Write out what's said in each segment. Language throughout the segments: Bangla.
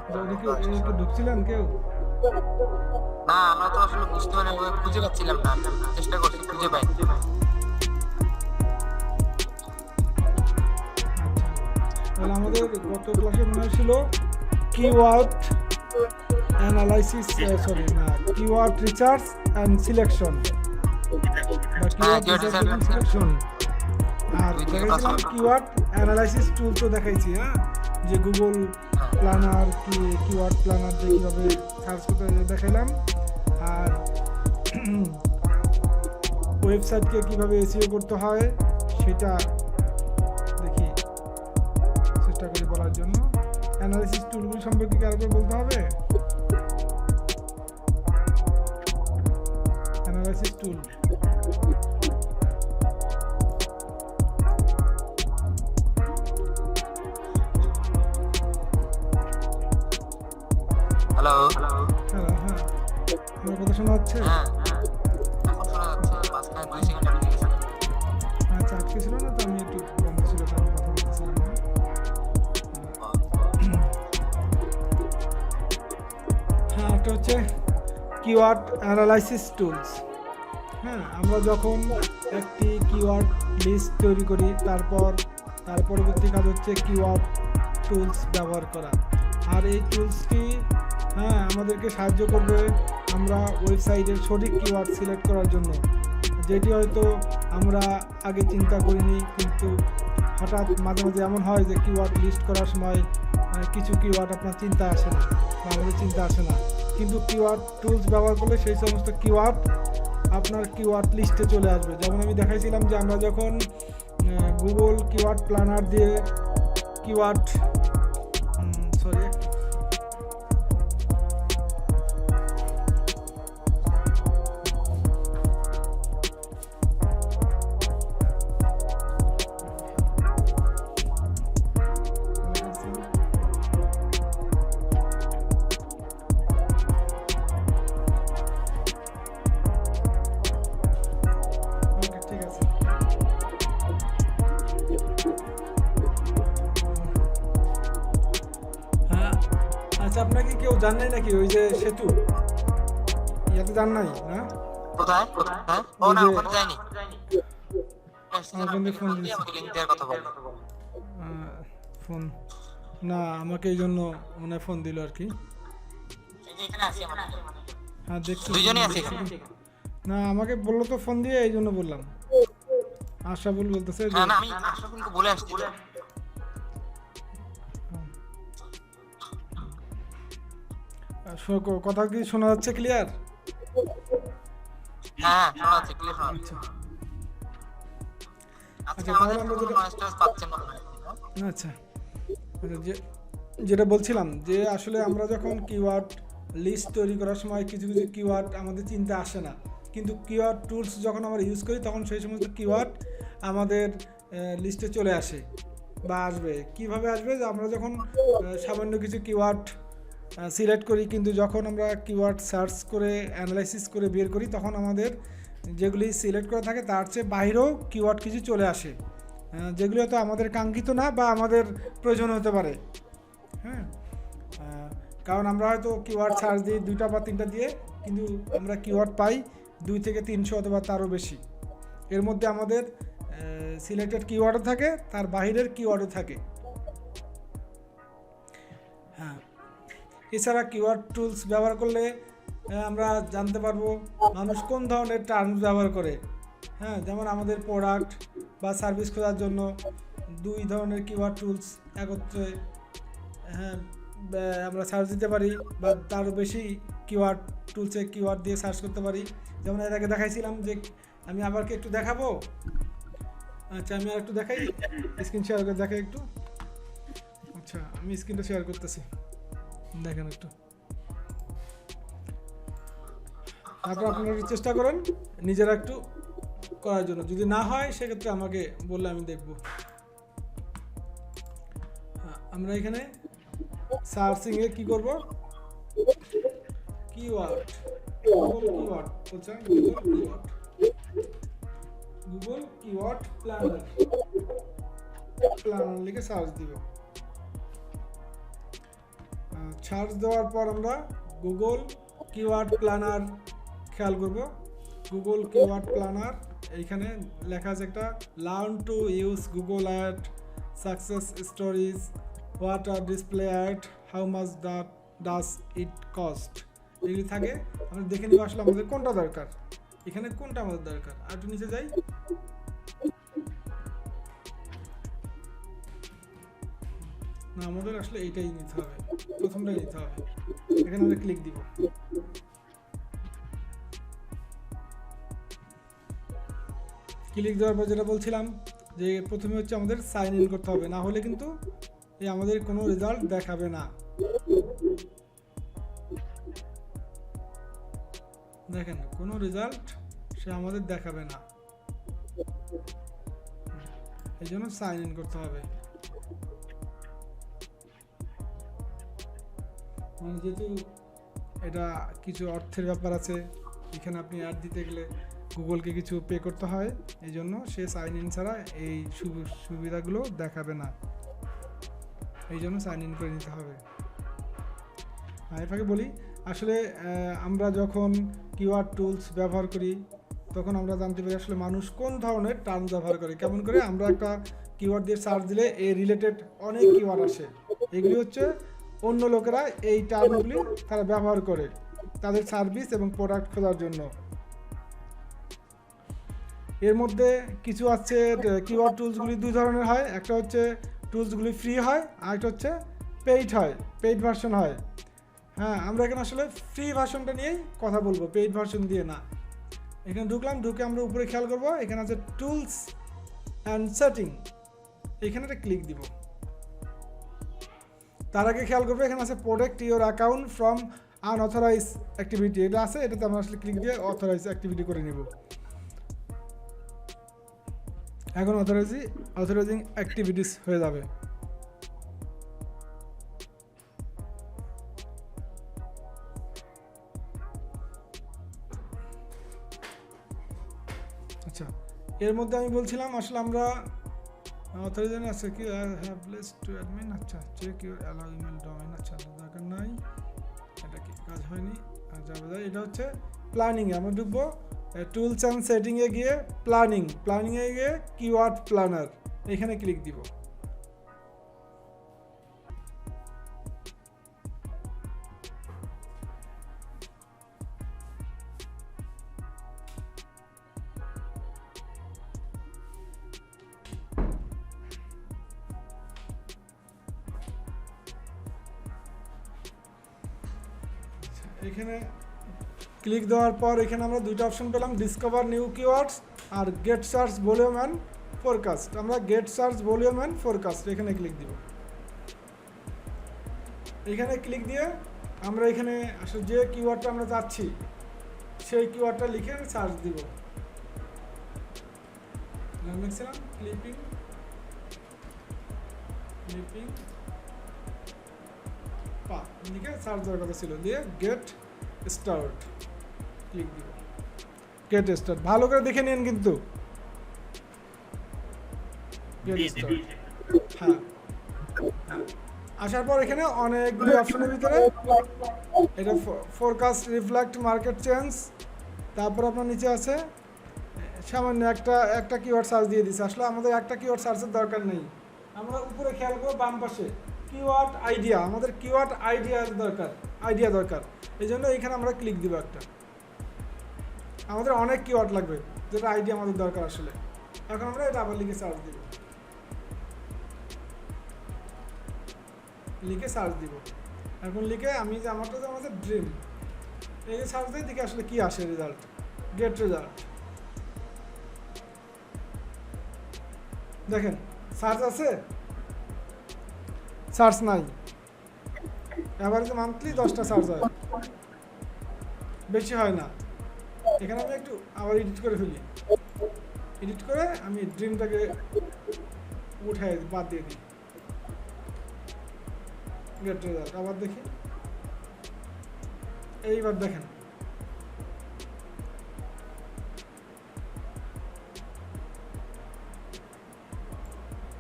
কি ঢুকছিলেন কেউ? না, আমরা তো আসলে বুঝতে পারি খুঁজে পাচ্ছিলাম না, চেষ্টা করছি খুঁজে পাই। তাহলে আমাদের গত ক্লাসে মনে ছিল কিওয়ার্ড অ্যানালাইসিস, সরি না, কিওয়ার্ড রিসার্চ অ্যান্ড সিলেকশন বা কিওয়ার্ড রিসার্চ এবং সিলেকশন। আর দেখাইছিলাম কিওয়ার্ড অ্যানালাইসিস টুল তো দেখাইছি, হ্যাঁ, যে গুগল প্ল্যানার কি কিওয়ার্ড প্ল্যানার দিয়ে কীভাবে সার্চ করতে দেখাইলাম, আর ওয়েবসাইটকে কীভাবে এসইও করতে হয় সেটা দেখি চেষ্টা করি বলার জন্য। অ্যানালাইসিস টুলগুলি সম্পর্কে কি আরেকবার বলতে হবে? অ্যানালাইসিস টুল হ্যালো, হ্যাঁ হ্যাঁ, আমার কথা শোনা হচ্ছে? হ্যাঁ এখন শোনা যাচ্ছে, মাঝখানে 2 সেকেন্ড আটকে গেছে। আচ্ছা, আটকে ছিল না তো, আমি একটু বন্ধ ছিল তার কথা বলতেছিলাম না। হ্যাঁ, এটা হচ্ছে কিওয়ার্ড অ্যানালাইসিস টুলস। হ্যাঁ, আমরা যখন একটি কিওয়ার্ড লিস্ট তৈরি করি, তার পরবর্তী কাজ হচ্ছে কিওয়ার্ড টুলস ব্যবহার করা। আর এই টুলসটি আমাদেরকে সাহায্য করবে আমরা ওয়েবসাইটের সঠিক কিওয়ার্ড সিলেক্ট করার জন্য, যেটি হয়তো আমরা আগে চিন্তা করিনি, কিন্তু হঠাৎ মাঝে মাঝে এমন হয় যে কিওয়ার্ড লিস্ট করার সময় কিছু কিওয়ার্ড আপনার চিন্তা আসে না বা আমাদের চিন্তা আসে না, কিন্তু কিওয়ার্ড টুলস ব্যবহার করলে সেই সমস্ত কিওয়ার্ড আপনার কিওয়ার্ড লিস্টে চলে আসবে। যেমন আমি দেখাইছিলাম যে আমরা যখন গুগল কিওয়ার্ড প্ল্যানার দিয়ে কিওয়ার্ড সরি আপনাকে কেউ জান নাই নাকি ওই যে সেতু ইয়াতে জান নাই না? কোথায় কোথায়? ও না, ওখানে যাইনি। ফোন দিয়েছে, আমাকে লিংক দেওয়ার কথা বল। ফোন না, আমাকে এই জন্য মনে ফোন দিল আর কি। এখানে আছি আমরা, হ্যাঁ দেখছি দুইজনই আছি এখানে। না, আমাকে বললো তো ফোন দিয়ে, এই জন্য বললাম। আশরাফুল বলতেছে না না, আমি আশরাফুলকে বলে আসছি। কথা কি শোনা যাচ্ছে ক্লিয়ার? হ্যাঁ শোনা যাচ্ছে, ক্লিয়ার শোনা যাচ্ছে। আচ্ছা, তাহলে আমরা আচ্ছা যেটা বলছিলাম যে আসলে আমরা যখন কিওয়ার্ড লিস্ট তৈরি করার সময় কিছু কিছু কিওয়ার্ড আমাদের চিন্তা আসে না, কিন্তু কিওয়ার্ড টুলস যখন আমরা ইউজ করি তখন সেই সমস্ত কিওয়ার্ড আমাদের লিস্টে চলে আসে বা আসবে। কিভাবে আসবে? যে আমরা যখন সামান্য কিছু কিওয়ার্ড সিলেক্ট করি, কিন্তু যখন আমরা কিওয়ার্ড সার্চ করে অ্যানালাইসিস করে বের করি তখন আমাদের যেগুলি সিলেক্ট করা থাকে তার চেয়ে বাইরেও কিওয়ার্ড কিছু চলে আসে, যেগুলি হয়তো আমাদের কাঙ্ক্ষিত না বা আমাদের প্রয়োজন হতে পারে। হ্যাঁ, কারণ আমরা হয়তো কিওয়ার্ড সার্চ দিই 2টা বা 3টা দিয়ে, কিন্তু আমরা কিওয়ার্ড পাই 2 থেকে 300 অথবা তারও বেশি। এর মধ্যে আমাদের সিলেক্টেড কিওয়ার্ডও থাকে, তার বাইরের কিওয়ার্ডও থাকে। হ্যাঁ, এছাড়া কিওয়ার্ড টুলস ব্যবহার করলে আমরা জানতে পারবো মানুষ কোন ধরনের টার্মস ব্যবহার করে। হ্যাঁ, যেমন আমাদের প্রোডাক্ট বা সার্ভিস খোঁজার জন্য 2 ধরনের কিওয়ার্ড টুলস একত্রে আমরা সার্চ দিতে পারি, বা তারও বেশি কিওয়ার্ড টুলসে কিওয়ার্ড দিয়ে সার্চ করতে পারি। যেমন এর আগে দেখাইছিলাম, যে আমি আবার কি একটু দেখাবো। আচ্ছা, আমি আর একটু দেখাই, স্ক্রিন শেয়ার করে দেখাই একটু। আচ্ছা, আমি স্ক্রিনটা শেয়ার করতেছি, দেখেন একটু। তারপর আপনারা চেষ্টা করেন নিজেরা একটু করার জন্য, যদি না হয় সেক্ষেত্রে আমাকে বললে আমি দেখব। আমরা এখানে সার্চিং এ কি করব? কিওয়ার্ড, গুগল কিওয়ার্ড বলছেন, গুগল কিওয়ার্ড প্ল্যানার লিখে সার্চ দিব। সার্চ দেওয়ার পর আমরা গুগল কিওয়ার্ড প্ল্যানার খেয়াল করব। গুগল কিওয়ার্ড প্ল্যানার এইখানে লেখা আছে একটা learn to use Google ad, success stories, what are display ad, how much does it cost, এগুলি থাকে। আমরা দেখে নিব আসলে আমাদের কোনটা দরকার, এখানে কোনটা আমাদের দরকার। আর একটু নিচে যাই, না আমাদের আসলে এইটাই নিতে হবে, প্রথমটাই নিতে হবে। এখানে আমরা ক্লিক দিব। ক্লিক দেওয়ার পর যেটা বলছিলাম যে প্রথমে হচ্ছে আমাদের সাইন ইন করতে হবে, না হলে কিন্তু এই আমাদের কোনো রেজাল্ট দেখাবে না। দেখেন কোনো রেজাল্ট সে আমাদের দেখাবে না, এই জন্য সাইন ইন করতে হবে। মানে যেহেতু এটা কিছু অর্থের ব্যাপার আছে, এখানে আপনি অ্যাড দিতে গেলে গুগলকে কিছু পে করতে হয়, এই জন্য সে সাইন ইন ছাড়া এই সুবিধাগুলো দেখাবে না, এই জন্য সাইন ইন করে নিতে হবে। এটাকে বলি আসলে আমরা যখন কিওয়ার্ড টুলস ব্যবহার করি তখন আমরা জানতে পারি আসলে মানুষ কোন ধরনের টার্ম ব্যবহার করে। কেমন করে আমরা একটা কিওয়ার্ড দিয়ে সার্চ দিলে এই রিলেটেড অনেক কিওয়ার্ড আসে, এগুলি হচ্ছে অন্য লোকেরা এই টার্মগুলি তারা ব্যবহার করে তাদের সার্ভিস এবং প্রোডাক্ট খোঁজার জন্য। এর মধ্যে কিছু আছে কিওয়ার্ড টুলসগুলি দুই ধরনের হয়, একটা হচ্ছে টুলসগুলি ফ্রি হয় আর একটা হচ্ছে পেইড হয়, পেইড ভার্সন হয়। হ্যাঁ, আমরা এখানে আসলে ফ্রি ভার্সনটা নিয়েই কথা বলবো, পেইড ভার্সন দিয়ে না। এখানে ঢুকে আমরা উপরে খেয়াল করব, এখানে আছে টুলস অ্যান্ড সেটিং, এখানে একটা ক্লিক দিব। তার আগে খেয়াল করবো এখানে আছে protect your account from unauthorised activity, এটা আছে, এটাতে আমরা আসলে ক্লিক দিয়ে অথরাইজ অ্যাক্টিভিটি করে নেব। এখন অথরাইজিং অ্যাক্টিভিটিস হয়ে যাবে। আচ্ছা, এর মধ্যে আমি বলছিলাম আসলে আমরা অথরাইজেশন আছে কি হ্যাভ প্লেস টু অ্যাডমিন, আচ্ছা check your allow email domain, আচ্ছা দরকার নাই, এটা কি কাজ হয়নি। আর যাবে, এটা হচ্ছে প্ল্যানিংয়ে আমরা ঢুকবো, টুলস অ্যান্ড সেটিংয়ে গিয়ে প্ল্যানিংয়ে গিয়ে কিওয়ার্ড প্ল্যানার, এখানে ক্লিক দিব। এখানে ক্লিক দেওয়ার পর এখানে আমরা দুইটা অপশন পেলাম, ডিসকভার নিউ কিওয়ার্ডস আর get search volume and forecast. আমরা get search volume and forecast এখানে ক্লিক দিব। এখানে ক্লিক দিয়ে আমরা এখানে আসলে যে কিওয়ার্ডটা আমরা চাচ্ছি সেই কিওয়ার্ডটা লিখে সার্চ দিব। লিখছিলাম ক্লিপিং পা লিখে সার্চ দেওয়ার কথা ছিল, দিয়ে গেট স্টার্ট ক্লিক দিব। গেট স্টার্ট ভালো করে দেখে নিন কিন্তু, গেট স্টার্ট। হ্যাঁ, আসার পর এখানে অনেকগুলো অপশনের ভিতরে এটা ফোরকাস্ট, রিফ্লেক্ট, মার্কেট চেঞ্জ, তারপর আপনার নিচে আছে সামান্য একটা কিওয়ার্ড সার্চ দিয়ে দিচ্ছে। আসলে আমাদের একটা কিওয়ার্ড সার্চের দরকার নেই, আমরা উপরে খেয়াল করবো বাম পাশে কিওয়ার্ড আইডিয়া, আমাদের কিওয়ার্ড আইডিয়া দরকার, এই জন্য এইখানে আমরা ক্লিক দিব। একটা আমাদের অনেক কিওয়ার্ড লাগবে যেটা আইডিয়া আমাদের দরকার আসলে। এখন আমরা এটা আবার লিখে সার্চ দিব, এখন লিখে আমি যে আমারটা যে আমাদের ড্রিম, এই যে সার্চ দিয়ে দেখে আসলে কি আসে রেজাল্ট, গেট রেজাল্ট। দেখেন সার্চ আছে, সার্চ নাই, এভারেজ মান্থলি 10টা সার্চ হয়, বেশি হয় না। এখানে আমি একটু আবার এডিট করে ফেলি, এডিট করে আমি ড্রিমটাকে উঠাই বাদ দিয়ে দিই, গেট রেজাল্ট। আবার দেখি, এইবার দেখেন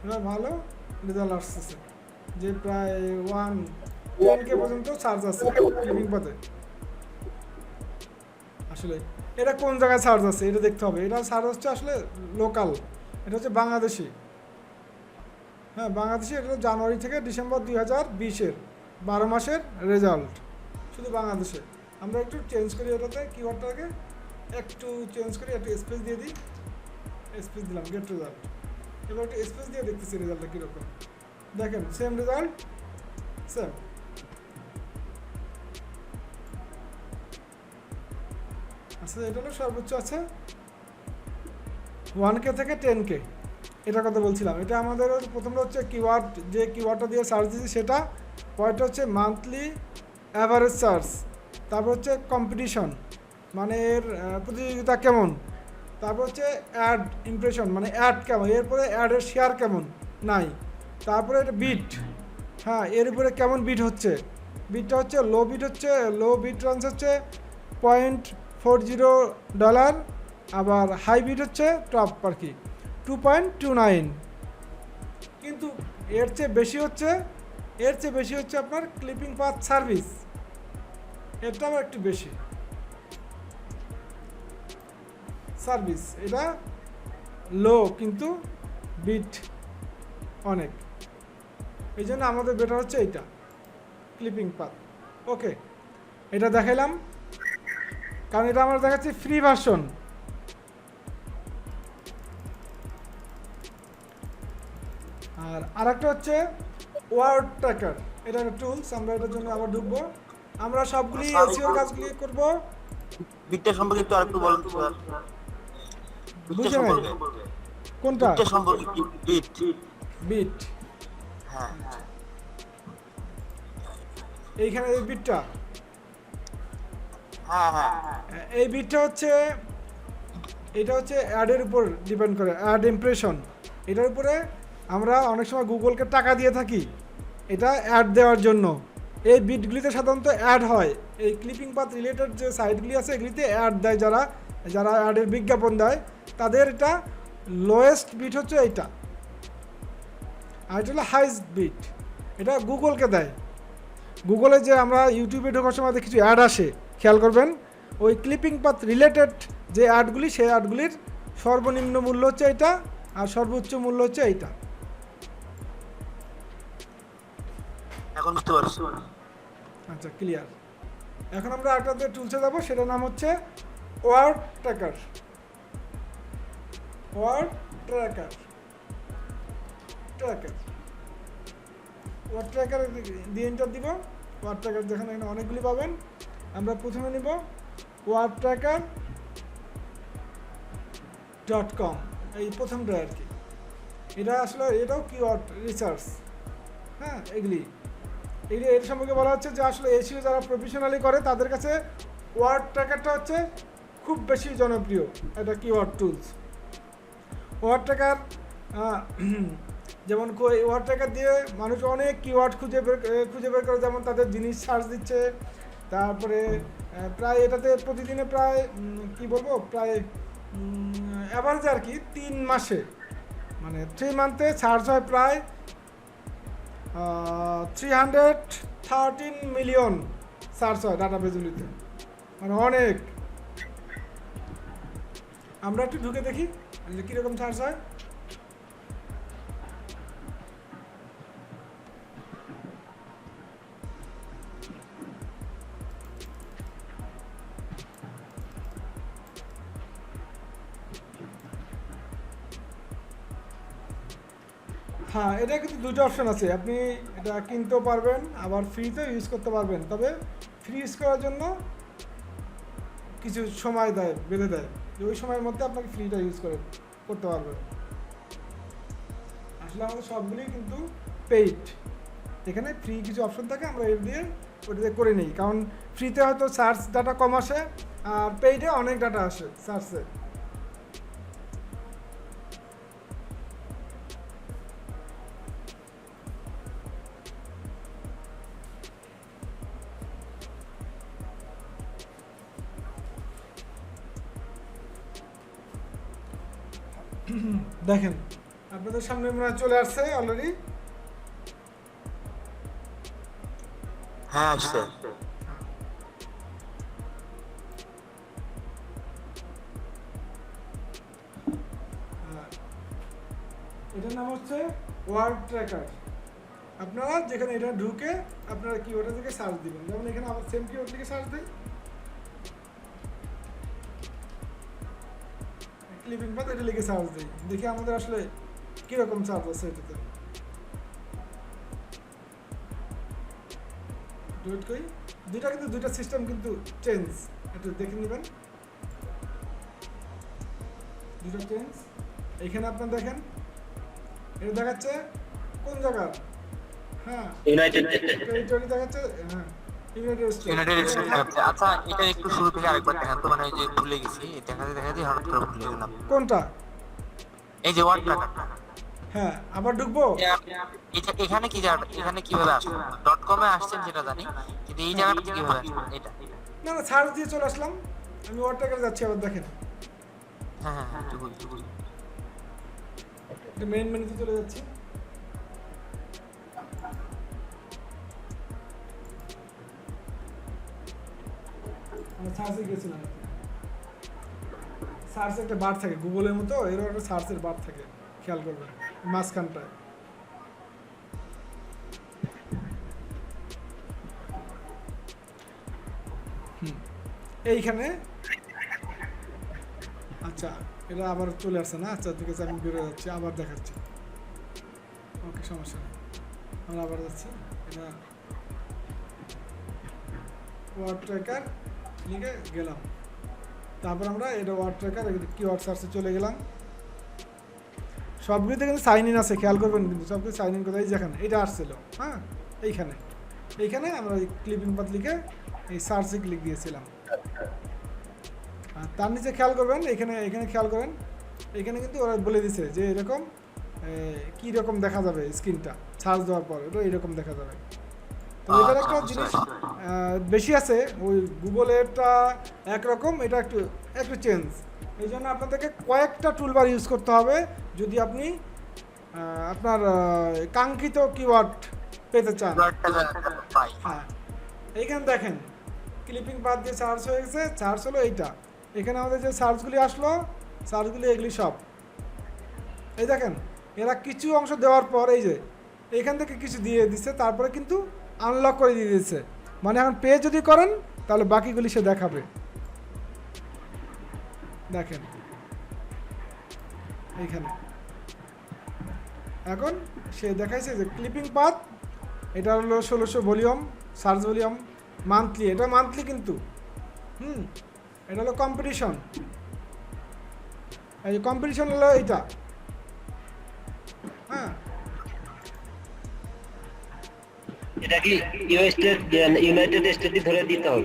এবার ভালো রেজাল্ট আসতেছে, যে প্রায় 10K পর্যন্ত চার্জ আছে ক্লিপিং পাতে। আসলে এটা কোন জায়গায় চার্জ আছে এটা দেখতে হবে। এটা চার্জ হচ্ছে আসলে লোকাল, এটা হচ্ছে বাংলাদেশি। হ্যাঁ বাংলাদেশি, এটা জানুয়ারি থেকে ডিসেম্বর 2020-এর 12 মাসের রেজাল্ট, শুধু বাংলাদেশে। আমরা একটু চেঞ্জ করি এটাতে, কিওয়ার্ডটাকে একটু চেঞ্জ করি, একটু স্পেস দিয়ে দিই, স্পেস দিলাম, গেট রেজাল্ট। এবার একটু স্পেস দিয়ে দেখতেছি রেজাল্টটা কীরকম। দেখেন সেম রেজাল্ট, সেম। আচ্ছা এটা হলো সর্বোচ্চ আছে 1K থেকে 10K। এটার কথা বলছিলাম। এটা আমাদের প্রথমটা হচ্ছে কিওয়ার্ড, যে কিওয়ার্ডটা দিয়ে সার্চ দিয়েছি সেটা। পরেরটা হচ্ছে মান্থলি অ্যাভারেজ সার্চ। তারপর হচ্ছে কম্পিটিশন, মানে এর প্রতিযোগিতা কেমন। তারপর হচ্ছে অ্যাড ইমপ্রেশন, মানে অ্যাড কেমন। এরপরে অ্যাডের শেয়ার কেমন নাই। তারপরে এটা বিট, হ্যাঁ এর উপরে কেমন বিট হচ্ছে। বিটটা হচ্ছে লো বিট, হচ্ছে লো বিট রানস হচ্ছে $0.40, আবার হাই বিট হচ্ছে টপ আর কি 2.29। কিন্তু এর চেয়ে বেশি হচ্ছে আপনার ক্লিপিং পাথ সার্ভিস, এটা আবার একটু বেশি সার্ভিস। এটা লো কিন্তু বিট অনেক, এই জন্য আমাদের বেটার হচ্ছে এইটা ক্লিপিং পাথ। ওকে এটা দেখাইলাম, কারণ এটা আমরা দেখাচ্ছি ফ্রি ভার্সন। আর আরেকটা হচ্ছে ওয়ার্ড ট্র্যাকার, এটা একটা টুলস। আমরা এটার জন্য আবার ঢুকবো, আমরা সবগুলি এসইওর কাজগুলি করব। বিটটা সম্পর্কে একটু আরেকটু বলুন স্যার। বুঝে নাই কোনটা? বিটটা সম্পর্কে বিট। বিট, হ্যাঁ এইখানে এই বিটটা, হ্যাঁ হ্যাঁ এই বিটটা হচ্ছে, এটা হচ্ছে অ্যাডের উপর ডিপেন্ড করে, অ্যাড ইমপ্রেশন। এটার উপরে আমরা অনেক সময় গুগলকে টাকা দিয়ে থাকি এটা অ্যাড দেওয়ার জন্য। এই বিটগুলিতে সাধারণত অ্যাড হয়, এই ক্লিপিং পাথ রিলেটেড যে সাইটগুলি আছে এগুলিতে অ্যাড দেয়, যারা অ্যাডের বিজ্ঞাপন দেয় তাদের এটা লোয়েস্ট বিট হচ্ছে এইটা, আর এটা হলো হাইস্ট বিট, এটা গুগলকে দেয়। গুগলে যে আমরা ইউটিউবে ঢোকার সময় কিছু অ্যাড আসে, খেয়াল করবেন ওই ক্লিপিং পাথ রিলেটেড যে অ্যাডগুলি, সেই অ্যাডগুলির সর্বনিম্ন মূল্য হচ্ছে এইটা, আর সর্বোচ্চ মূল্য হচ্ছে এইটা। এখন বুঝতে পারছি। আচ্ছা ক্লিয়ার। এখন আমরা একটাতে টুলসে যাবো, সেটার নাম হচ্ছে word tracker. Word tracker word tracker দিয়ে এন্টার দিব। ওয়ার্ড ট্র্যাকার যেখানে এখানে অনেকগুলি পাবেন। আমরা প্রথমে নিব wordtracker.com, এই প্রথমটা আর কি। এটা আসলে এটাও কিওয়ার্ড রিসার্চ। হ্যাঁ এর সম্পর্কে বলা হচ্ছে যে আসলে এসইও যারা প্রফেশনালি করে তাদের কাছে ওয়ার্ড ট্র্যাকারটা হচ্ছে খুব বেশি জনপ্রিয় এটা কিওয়ার্ড টুলস। ওয়ার্ড ট্র্যাকার, যেমন ওয়ার্ড ট্র্যাকার দিয়ে মানুষ অনেক কিওয়ার্ড খুঁজে বের করে, যেমন তাদের জিনিস সার্চ দিচ্ছে। তারপরে প্রায় এটাতে প্রতিদিনে প্রায় প্রায় অ্যাভারেজ আর কি 3 মাসে, মানে 3 মান্থে সার্চ হয় প্রায় 313 মিলিয়ন সার্চ হয় ডাটাবেসগুলিতে, মানে অনেক। আমরা একটু ঢুকে দেখি যে কীরকম সার্চ হয়। হ্যাঁ এটা কিন্তু দুটো অপশন আছে, আপনি এটা কিনতেও পারবেন আবার ফ্রিতেও ইউজ করতে পারবেন। তবে ফ্রি ইউজ করার জন্য কিছু সময় বেঁধে দেয়, যে ওই সময়ের মধ্যে আপনাকে ফ্রিটা ইউজ করতে পারবেন। আসলে আমাদের সবগুলোই কিন্তু পেইড, এখানে ফ্রি কিছু অপশন থাকে, আমরা ওটা দিয়ে করে নিই। কারণ ফ্রিতে হয়তো সার্চ ডাটা কম আসে, আর পেইডে অনেক ডাটা আসে সার্চে। দেখেন আপনাদের সামনে মনে হয় চলে আসছে অলরেডি। হ্যাঁ আসছে। হ্যাঁ, এটার নাম হচ্ছে ওয়ার্ড ট্র্যাকার। আপনারা যেখানে এটা ঢুকে আপনারা কিওয়ার্ডের দিকে সার্চ দিবেন, যেমন এখানে আমার সেম কিওয়ার্ড দিকে সার্চ দেই, ক্লিপিং পাথ এটা লিখে সার্চ দিই, দেখি আমাদের আসলে কিরকম সার্চ আছে এটাতে। ডুয়েট করি, দুইটা কিন্তু দুইটা সিস্টেম কিন্তু চেঞ্জ, একটু দেখে নেবেন দুটো চেঞ্জ। এখানে আপনার দেখেন এটা দেখাচ্ছে কোন জায়গার, হ্যাঁ ইউনাইটেড টেরিটরি দেখাচ্ছে, হ্যাঁ ইউনাইটেড ইউনাইটেড স্টেটস। স্টেট আছে। আচ্ছা এটা একটু শুরু থেকে আরেকবার দেখান তো, মানে ওই যে ভুলে গেছি, দেখাতে দেখাতে হঠাৎ করে ভুলে গেলাম। কোনটা? এই যে ওয়ার্ড ট্র্যাকারটা, হ্যাঁ আবার ঢুকবো। এখানে কি জায়গা, এখানে কিভাবে আসলো? ডট কমে আসছেন সেটা জানি, কিন্তু এই জায়গাটাতে কিভাবে আসলো এটা? না না, সার্চ দিয়ে চলে আসলাম, আমি ওয়ার্ড ট্র্যাকারে যাচ্ছি, আবার দেখেন হ্যাঁ হ্যাঁ হ্যাঁ, একটু বলি। এটা মেইন মেনুতে চলে যাচ্ছি। আমরা সার্চে গেছিলাম, সার্চ একটা বার থাকে গুগলের মতো, এরও একটা সার্চের বার থাকে, খেয়াল করবেন মাঝখানটায়। এইখানে আচ্ছা এটা আবার চলে আসছে না, আচ্ছা ঠিক আছে আমি বেরোয় যাচ্ছি, আবার দেখাচ্ছি, ওকে সমস্যা নেই, আমরা আবার যাচ্ছি। এটা ওয়ার্ড ট্র্যাকার লিখে গেলাম, তারপর আমরা এটা ওয়ার্ড ট্র্যাকার কিওয়ার্ড সার্চে চলে গেলাম। সবগুলিতে কিন্তু সাইন ইন আছে, খেয়াল করবেন কিন্তু সবগুলো সাইন ইন কোথায়, যেখানে এটা আসছিল, হ্যাঁ এইখানে এইখানে আমরা ক্লিপিং পাথ লিখে এই সার্চে ক্লিক দিয়েছিলাম। আর তার নিচে খেয়াল করবেন, এখানে এখানে খেয়াল করেন, এখানে কিন্তু ওরা বলে দিছে যে এরকম কী রকম দেখা যাবে স্ক্রিনটা সার্চ দেওয়ার পর, এটা এরকম দেখা যাবে। তো এটার একটা জিনিস বেশি আছে, ওই গুগলেরটা একরকম, এটা একটু একটু চেঞ্জ, এই জন্য আপনাদেরকে কয়েকটা টুলবার ইউজ করতে হবে যদি আপনি আপনার কাঙ্ক্ষিত কিওয়ার্ড পেতে চান। হ্যাঁ এইখানে দেখেন ক্লিপিং পাথ দিয়ে সার্চ হয়ে গেছে, সার্চ হলো এইটা, এখানে আমাদের যে সার্চগুলি আসলো, সার্চগুলি এগুলি সব এই দেখেন, এরা কিছু অংশ দেওয়ার পর এই যে এখান থেকে কিছু দিয়ে দিচ্ছে, তারপরে কিন্তু আনলক করে দিয়ে দিচ্ছে, মানে এখন পে যদি করেন তাহলে বাকিগুলি সে দেখাবে। দেখেন এইখানে এখন সে দেখাইছে যে ক্লিপিং পাথ, এটা হলো 1600 ভলিউম, সার্চ ভলিউম মান্থলি, এটা মান্থলি কিন্তু এটা হলো কম্পিটিশন, এই কম্পিটিশন হলো এইটা, হ্যাঁ এটা কি ইউনাইটেড স্টেটই ধরে দিতে হবে?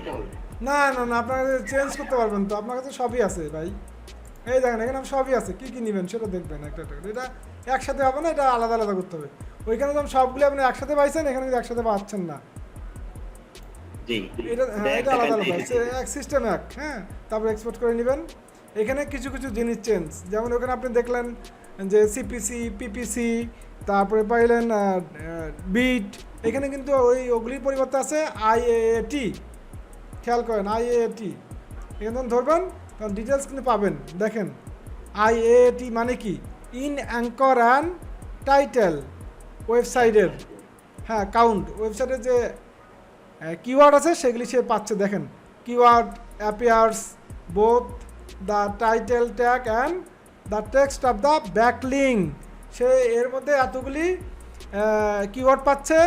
না না না, আপনারা চেঞ্জ করতে পারবেন তো, আপনার কাছে সবই আছে ভাই, এই দেখেন এখানে সবই আছে, কী কী নেবেন সেটা দেখবেন একটা একটা করে, এটা একসাথে হবে না, এটা আলাদা আলাদা করতে হবে। ওইখানে যখন সবগুলো আপনি একসাথে পাইছেন, এখানে কিন্তু একসাথে পাচ্ছেন না, এটা হ্যাঁ এটা আলাদা আলাদা এক সিস্টেম এক, হ্যাঁ তারপর এক্সপোর্ট করে নেবেন। এখানে কিছু কিছু জিনিস চেঞ্জ, যেমন ওখানে আপনি দেখলেন যে সিপিসি পিপিসি, তারপরে পাইলেন বিট, এখানে কিন্তু ওগুলির পরিবর্তে আছে আইএএটি, খেয়াল করেন আইএএটি, এখানে যখন ধরবেন তখন ডিটেলস কিন্তু পাবেন। দেখেন আইএএটি মানে কি, ইন অ্যাঙ্কর অ্যান্ড টাইটেল ওয়েবসাইটের, হ্যাঁ কাউন্ট, ওয়েবসাইটের যে কিওয়ার্ড আছে সেগুলি সে পাচ্ছে। দেখেন keyword appears both the title tag and the text of the backlink, সে এর মধ্যে এতগুলি কিওয়ার্ড পাচ্ছে,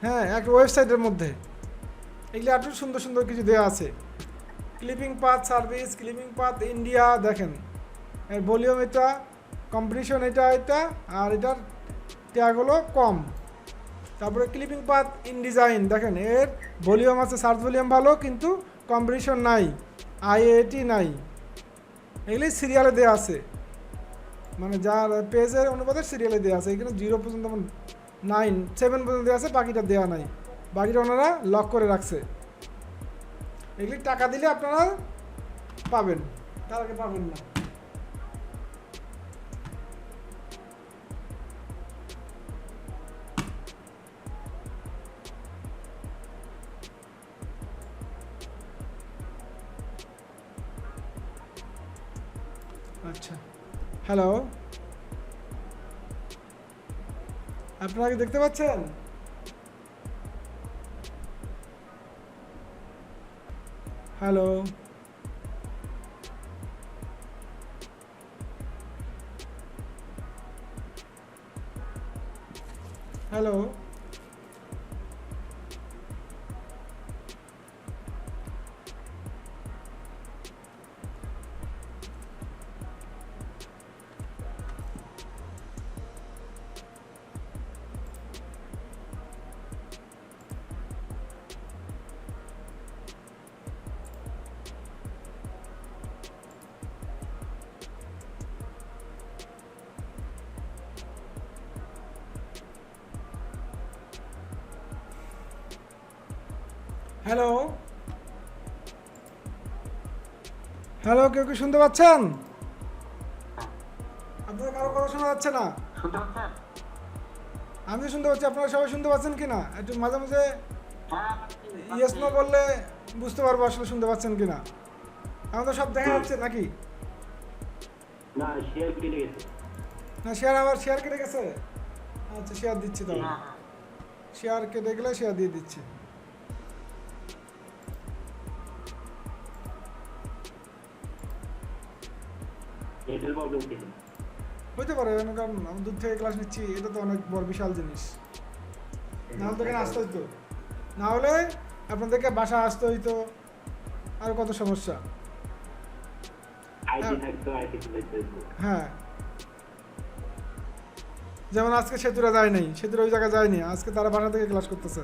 হ্যাঁ এক ওয়েবসাইটের মধ্যে, এগুলি এত সুন্দর সুন্দর কিছু দেওয়া আছে। Clipping path service, clipping path India, দেখেন এর ভলিউম এটা, কম্পিটিশন এটা এটা, আর এটার ট্যাগ হলো কম। তারপরে ক্লিপিং পাথ ইন ডিজাইন, দেখেন এর ভলিউম আছে, সার্চ ভলিউম ভালো, কিন্তু কম্পিটিশন নাই, আইএটি নাই, এগুলি সিরিয়ালে দেওয়া আছে, মানে যার পেজের অনুপাতে সিরিয়ালে দেওয়া আছে। এখানে 0 পর্যন্ত 9 7 পর্যন্ত দেওয়া আছে, বাকিটা দেওয়া নাই, বাকিটা ওনারা লক করে রাখছে। এগুলি টাকা দিলে আপনারা পাবেন, তার আগে পাবেন না। আচ্ছা, হ্যালো, আপনারা কি দেখতে পাচ্ছেন? হ্যালো, হ্যালো, হ্যালো, হ্যালো, কেউ কি শুনতে পাচ্ছেন? আপনার কারো কথা শোনা যাচ্ছে না। শুনতে পাচ্ছেন? আমি তো শুনতে পাচ্ছি, আপনারা সবাই শুনতে পাচ্ছেন কিনা? একটু মাঝে মাঝে হ্যাঁ ইয়েস নো বললে বুঝতে পারবো আসলে শুনতে পাচ্ছেন কিনা। আমার তো সব দেখা যাচ্ছে নাকি? না শেয়ার কেটে গেছে। না, শেয়ার কেটে গেছে। আচ্ছা, শেয়ার দিচ্ছি তাহলে। শেয়ার কেটে গেলে শেয়ার দিয়ে দিচ্ছি। নেটের প্রবলেম কি? হইতে পারে, কারণ আমি দূর থেকে ক্লাস নিচ্ছি, এটা তো অনেক বড় বিশাল জিনিস। নাহলে তো এখানে আসতে হইতো, না হলে আপনাদেরকে বাসা আসতে হইতো, আর কত সমস্যা। আইটি থাকতো, আইটি চলে হ্যাঁ, যেমন আজকে সেতুরা যায় নাই, সেতুরা ওই জায়গায় যায়নি, আজকে তারা বাসা থেকে ক্লাস করতেছে।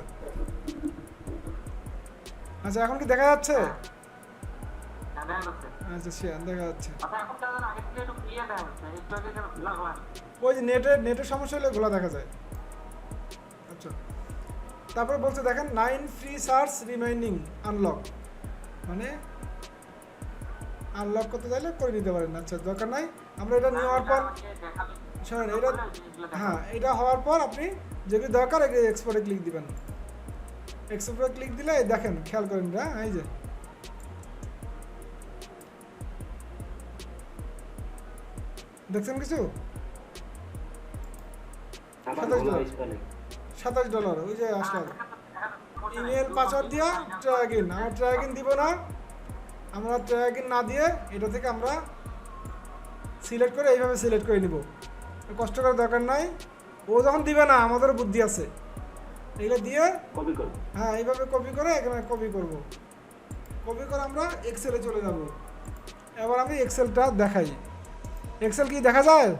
আচ্ছা, এখন কি দেখা যাচ্ছে? আচ্ছা, শেয়ার দেখা যাচ্ছে। ওই যে নেটের সমস্যা হলে ঘোলা দেখা যায়। আচ্ছা, তারপরে বলছে দেখেন 9 ফ্রি সার্চ রিমাইনিং আনলক, মানে আনলক করতে চাইলে করে নিতে পারেন। আচ্ছা, দরকার নাই, আমরা এটা নেওয়ার পর শোনেন, এটা হ্যাঁ, এটা হওয়ার পর আপনি যেগুলি দরকার এগুলি এক্সপোর্টে ক্লিক দিবেন। এক্সপোর্টে ক্লিক দিলে দেখেন, খেয়াল করেন, হ্যাঁ, এই যে দেখছেন কিছু $27, ওই যে আসলাম ইমেল পাসওয়ার্ড দিয়া ট্রাই ইন। আমরা ট্রাই ইন দিব না, আমরা ট্রাই ইন না দিয়ে এটা থেকে আমরা সিলেক্ট করে এইভাবে সিলেক্ট করে নিব। কষ্ট করার দরকার নাই, ও যখন দিবে না আমাদেরও বুদ্ধি আছে, এগুলো দিয়ে কপি করব। হ্যাঁ, এইভাবে কপি করে এখানে কপি করব। কপি করে আমরা এক্সেলে চলে যাব। এবার আমি এক্সেলটা দেখাই। এক্সেল কি দেখা যায়?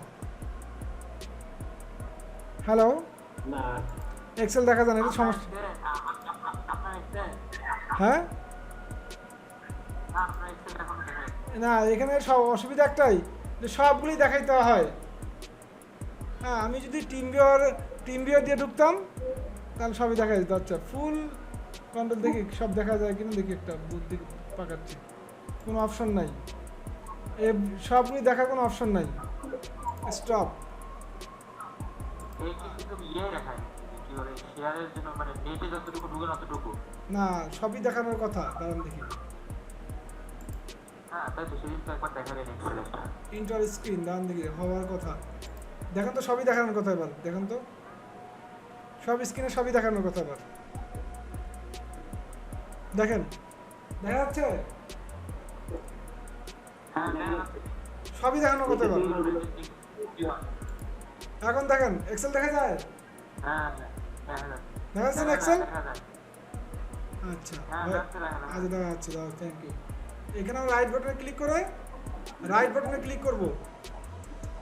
হ্যালো, না এক্সেল দেখা যায় না, এটা সমস্যা। হ্যাঁ, না, এখানে সব অসুবিধা একটাই যে সবগুলি দেখাইতে হয়। হ্যাঁ, আমি যদি টিম ভিউয়ার দিয়ে ঢুকতাম তাহলে সবই দেখা যেত। আচ্ছা, ফুল কন্ট্রোল দেখি সব দেখা যায় কিনা, দেখি একটা বুদ্ধি পাকাচ্ছি। কোনো অপশন নাই, এ সবগুলি দেখার কোনো অপশন নাই। স্টপ। না, সবই দেখানোর কথা, দাঁড়ান দেখি। ইন্টার স্ক্রিন, দাঁড়ান দেখি, হওয়ার কথা। দেখেন তো, সবই দেখানোর কথা। এবার দেখেন তো, সব স্ক্রিনে সবই দেখানোর কথা। এবার দেখেন, দেখা যাচ্ছে সবই দেখানোর কথা। এবার এখন দেখেন, এক্সেল দেখা যায়, দেখা যাচ্ছে না এক্সেল? আচ্ছা, আচ্ছা, দেখা যাচ্ছে, থ্যাংক ইউ। এখানে আমরা রাইট বাটনে ক্লিক করব,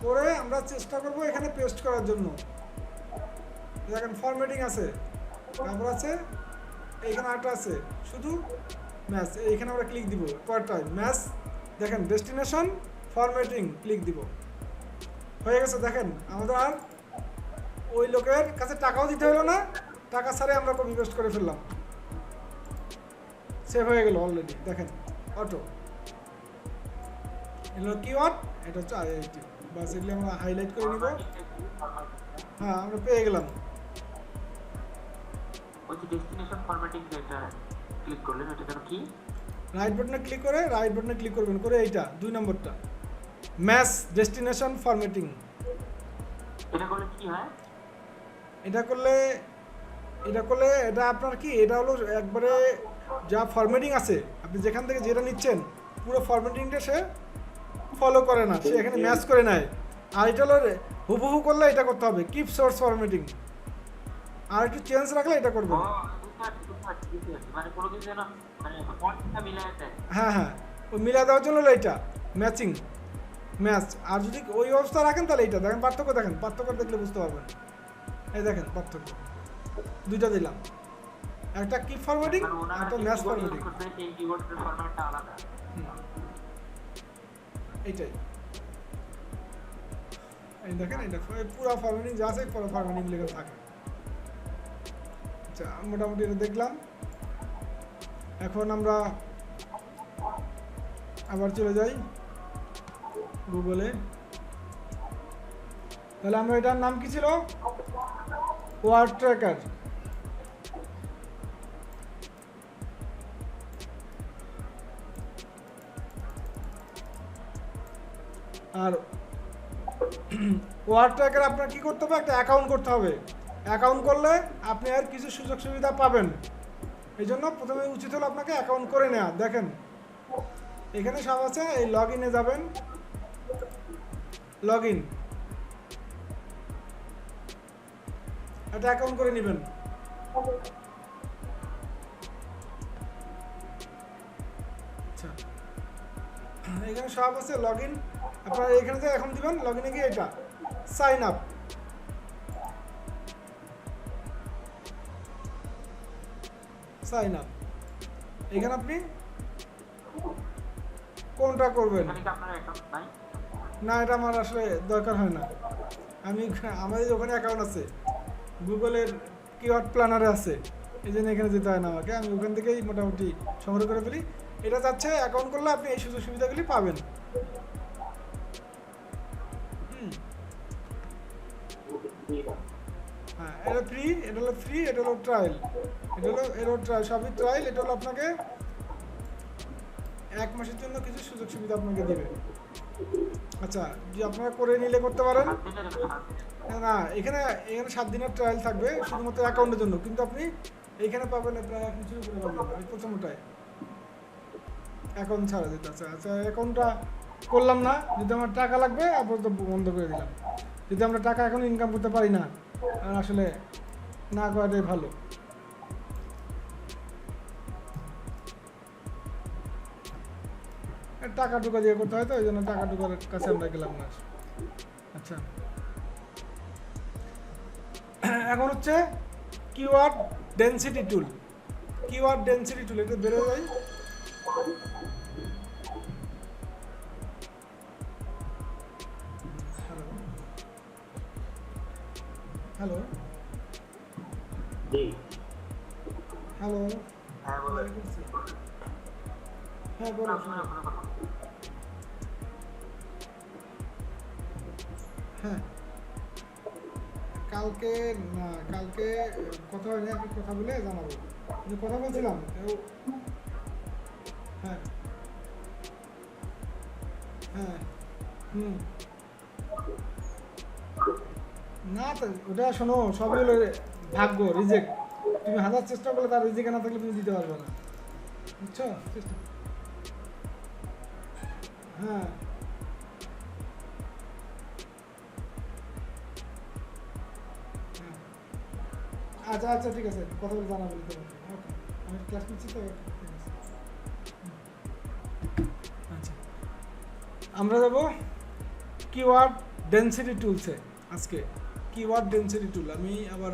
করে আমরা চেষ্টা করব এখানে পেস্ট করার জন্য। দেখেন ফরম্যাটিং আছে, তারপর আছে এইখানে একটা আছে শুধু ম্যাচ, এইখানে আমরা ক্লিক দিব কয়টায় ম্যাচ। দেখেন ডেস্টিনেশন ফরম্যাটিং ক্লিক দিব, হয়ে গেছে। দেখেন আমাদের আর ওই লোকের কাছে টাকাও দিতে হলো না, টাকা ছাড়াই আমরা কপি পেস্ট করে ফেললাম, সেভ হয়ে গেল অলরেডি। দেখেন অটো, এগুলো কিওয়ার্ড, এটা হচ্ছে আইআইটি, বাস এগুলি আমরা হাইলাইট করে নিব। হ্যাঁ, আমরা পেয়ে গেলাম। ডেস্টিনেশন ফরম্যাটিং যেটা ক্লিক করলেন ওটা কি? রাইট বাটনে ক্লিক করবেন, করে এইটা 2 নম্বরটা ম্যাচ ডেস্টিনেশন ফরম্যাটিং। এটা করলে কি হয়? এটা করলে এটা আপনার কি, এটা হলো একবারে যা ফরম্যাটিং আছে আপনি যেখান থেকে যেটা নিচ্ছেন পুরো ফরম্যাটিংটা সে ফলো করে না, সে এখানে ম্যাচ করে নেয়। আর এটা হলো হুবহু করলে এটা করতে হবে কিপ সোর্স ফরম্যাটিং, আর একটু চেঞ্জ রাখলে এটা করবে। বুঝতে পারছি। মানে কোনো কিছু যেন মানে পয়েন্টটা মিলাই দেয়। হ্যাঁ হ্যাঁ, ওই মিলা দেওয়ার জন্য হলো এটা ম্যাচিং ম্যাচ। আর যদি ওই অবস্থা রাখেন তাহলে এইটা দেখেন, পার্থক্য দেখেন, পার্থক্য দেখলে বুঝতে পারবেন। এই দেখেন পার্থক্য, দুইটা দিলাম, একটা কিপ ফরম্যাটিং মানে আর ওনারা একটা যে ম্যাচ কিবোর্ড ফরম্যাটিং। ইউজ করতে সেই কিবোর্ডের ফরম্যাটটা আলাদা। এইটাই, এই দেখেন এটা পুরো ফরম্যাটিং যা আছে পুরো ফরম্যাটিং লেগে থাকে। আচ্ছা মোটামুটি এটা দেখলাম। এখন আমরা আবার চলে যাই গুগলে। তাহলে আমরা এটার নাম কি ছিল? Word tracker. আর ওয়ার্ড ট্র্যাকার আপনার কি করতে হবে? একটা অ্যাকাউন্ট করতে হবে। অ্যাকাউন্ট করলে আপনি আর কিছু সুযোগ সুবিধা পাবেন। এই জন্য প্রথমে উচিত হলো আপনাকে অ্যাকাউন্ট করে নেওয়া। দেখেন এখানে সব আছে, এই লগ ইনে যাবেন, লগ ইন, একটা অ্যাকাউন্ট করে নেবেন। আচ্ছা এখানে সব আছে লগ ইন, আপনারা এখানে যে এখন দিবেন লগ ইনে গিয়ে এটা সাইন আপ, সাইন আপ, এখানে আপনি কোনটা করবেন? এখানে কি আপনার অ্যাকাউন্ট নাই? না এটা আমার আসলে দরকার হয় না, আমি আমাদের ওখানে অ্যাকাউন্ট আছে, গুগলের কিওয়ার্ড প্ল্যানারে আছে, এই জন্য এখানে যেতে হয় না আমাকে, আমি ওখান থেকেই মোটামুটি সংগ্রহ করে ফেলি। এটা যাচ্ছে অ্যাকাউন্ট করলে আপনি এই সুযোগ সুবিধাগুলি পাবেন। হ্যাঁ এটা ফ্রি, এটা হলো ফ্রি, এটা হলো ট্রায়াল, এটা হলো ট্রায়াল, সবই ট্রায়াল। এটা হলো আপনাকে 1 মাসের জন্য কিছু সুযোগ সুবিধা আপনাকে দেবে। আচ্ছা যে আপনারা করে নিলে করতে পারেন। না এখানে 7 দিনের ট্রায়াল থাকবে শুধুমাত্র অ্যাকাউন্টের জন্য, কিন্তু আপনি এইখানে পাবেন প্রায় 1 বছর করে পাবেন। আমি প্রথমটায় অ্যাকাউন্ট ছাড়া যেতে আছে। আচ্ছা অ্যাকাউন্টটা করলাম না, যদি আমার টাকা লাগবে আপাতত বন্ধ করে দিলাম। যদি আমরা টাকা এখন ইনকাম করতে পারি না, আর আসলে না করাটাই ভালো। টাকা টুকা দিয়ে করতে হয় তো, ওই জন্য টাকা টুকার কাছে আমরা গেলাম না। আচ্ছা এখন হচ্ছে কিওয়ার্ড ডেনসিটি টুল। কিওয়ার্ড ডেনসিটি টুল, এটা বেরো যায়। হ্যালো জি হ্যালো, হ্যাঁ বলেন। হ্যাঁ বলো। হ্যাঁ কালকে না, কালকে কথা হয়নি, আমি কথা বলে জানাবো। আমি কথা বলছিলাম হ্যাঁ হ্যাঁ না তো ওটা শোনো, সবই হলো ভাগ্য, রিজেক্ট। তুমি 1000 চেষ্টা করলে তার রিজেক্ট না থাকলে তুমি দিতে পারবে না, বুঝছো? চেষ্টা হ্যাঁ আচ্ছা আচ্ছা ঠিক আছে, কথা বলে জানাবো। ওকে আমি ক্লাস নিচ্ছি তো, ঠিক আছে। আচ্ছা আমরা যাব কিওয়ার্ড ডেনসিটি টুলসে আজকে। কিওয়ার্ড ডেনসিটি টুল আমি আবার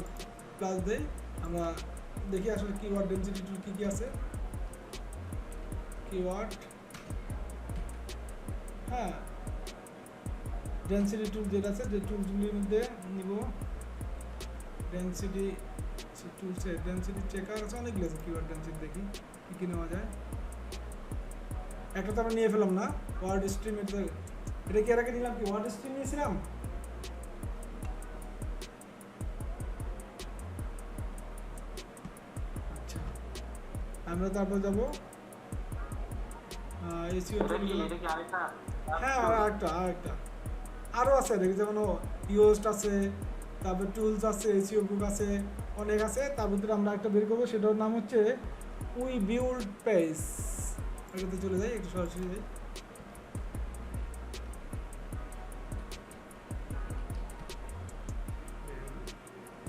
প্লাস দেই, আমরা দেখি আসলে কিওয়ার্ড ডেনসিটি টুল কী কী আছে। কিওয়ার্ড হ্যাঁ ডেনসিটি টুল যেটা আছে, যে টুলগুলির মধ্যে নিব ডেনসিটি টুলসে। ডেনসিটি চেকার আছে, অনেকগুলো আছে। কিওয়ার্ড ডেনসিটি দেখি কী কী নেওয়া যায়। একটা তো আমরা নিয়ে ফেলাম না, ওয়ার্ড স্ট্রিম। এটা কি এর আগে নিলাম? কি ওয়ার্ড স্ট্রিম নিয়েছিলাম? আচ্ছা আমরা তারপর যাব এসিও এটা কি আরেকটা হ্যাঁ আরেকটা আরও আছে দেখি, যেমন ইউএস্ট আছে, তারপর টুলস আছে, এসিও বুক আছে, অনেক আছে। তার ভিতরে আমরা একটা বের করবো, সেটার নাম হচ্ছে উই বিল্ড পেজ। এটাতে চলে যাই, একটু সরাসরি যাই।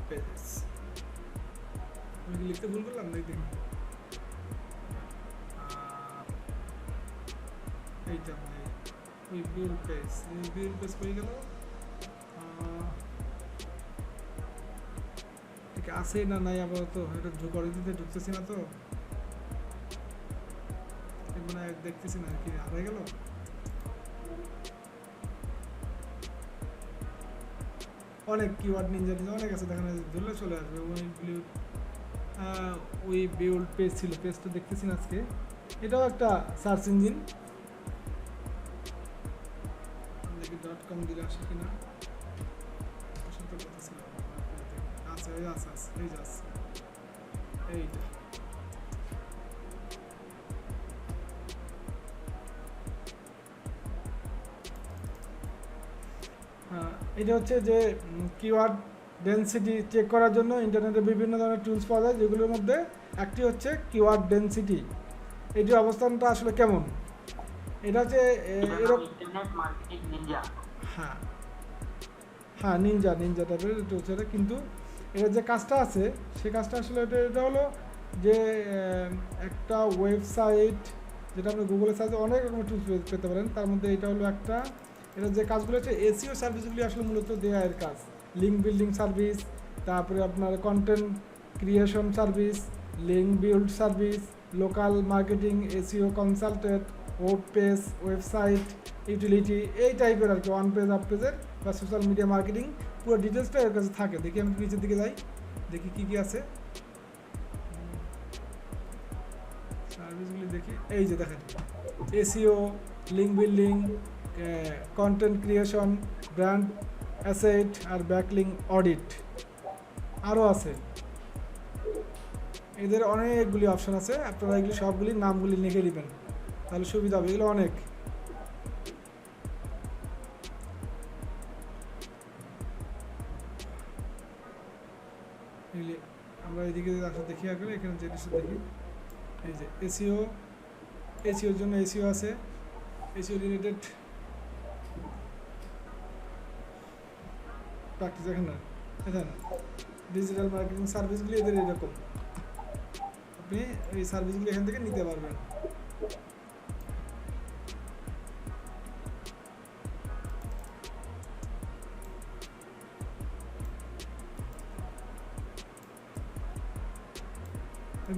পেজ আমি কি লিখতে ভুল করলাম দেখি। এইটা উই বিল্ড পেজ হয়ে গেল। ঠিক আছে না নাই আপাতত, এটা করে দিতে ঢুকতেছি না তো, মানে দেখতেছি না কি হারাই গেল। অনেক কিওয়ার্ড নিনজা অনেক আছে, দেখানো ধরলে চলে আসবে। ওই বিল্ড পেজ ছিল, পেজটা দেখতেছি না আজকে। এটাও একটা সার্চ ইঞ্জিন, দেখি .com দিলে আসে কিনা। কথা ছিল আছে এই যে আছে এইটা। এটা হচ্ছে যে কিওয়ার্ড ডেনসিটি চেক করার জন্য ইন্টারনেটে বিভিন্ন ধরনের টুলস পাওয়া যায়, যেগুলোর মধ্যে একটি হচ্ছে কিওয়ার্ড ডেনসিটি। এটির অবস্থানটা আসলে কেমন, এটা হচ্ছে এরকম। Internet marketing Ninja. হ্যাঁ নিনজা টাইপের টুলস এটা, কিন্তু এর যে কাজটা আছে সেই কাজটা আসলে এটা হলো যে একটা ওয়েবসাইট, যেটা আপনি গুগলে সার্চে অনেক রকমের টুলস পেতে পারেন, তার মধ্যে এটা হলো একটা। এটা যে কাজগুলো হচ্ছে এসইও সার্ভিসগুলি আসলে মূলত দেয়া এর কাজ। লিঙ্ক বিল্ডিং সার্ভিস, তারপরে আপনার content creation service, link build service, local marketing, SEO consultant, web page, website utility, এই টাইপের আর কি। ওয়ান পেজ আপ পেজের বা সোশ্যাল মিডিয়া মার্কেটিং পুরো ডিটেলসটা এর কাছে থাকে। দেখি আমি নিচের দিকে যাই, দেখি কী আছে সার্ভিসগুলি দেখি। এই যে দেখেন SEO, link building, content creation, brand asset আর ব্যাকলিং অডিট, আরও আছে। এদের অনেকগুলি অপশন আছে, আপনারা এগুলি সবগুলি নামগুলি লিখে নেবেন, তাহলে সুবিধা হবে। এগুলো অনেক। আমরা এদিকে দেখি আগে, এখানে জিনিসটা দেখি। এই যে এসইওর জন্য এসইও আছে, এসইও রিলেটেড প্র্যাকটিস। এখানে ডিজিটাল মার্কেটিং সার্ভিসগুলি এদের এরকম, আপনি এই সার্ভিসগুলি এখান থেকে নিতে পারবেন।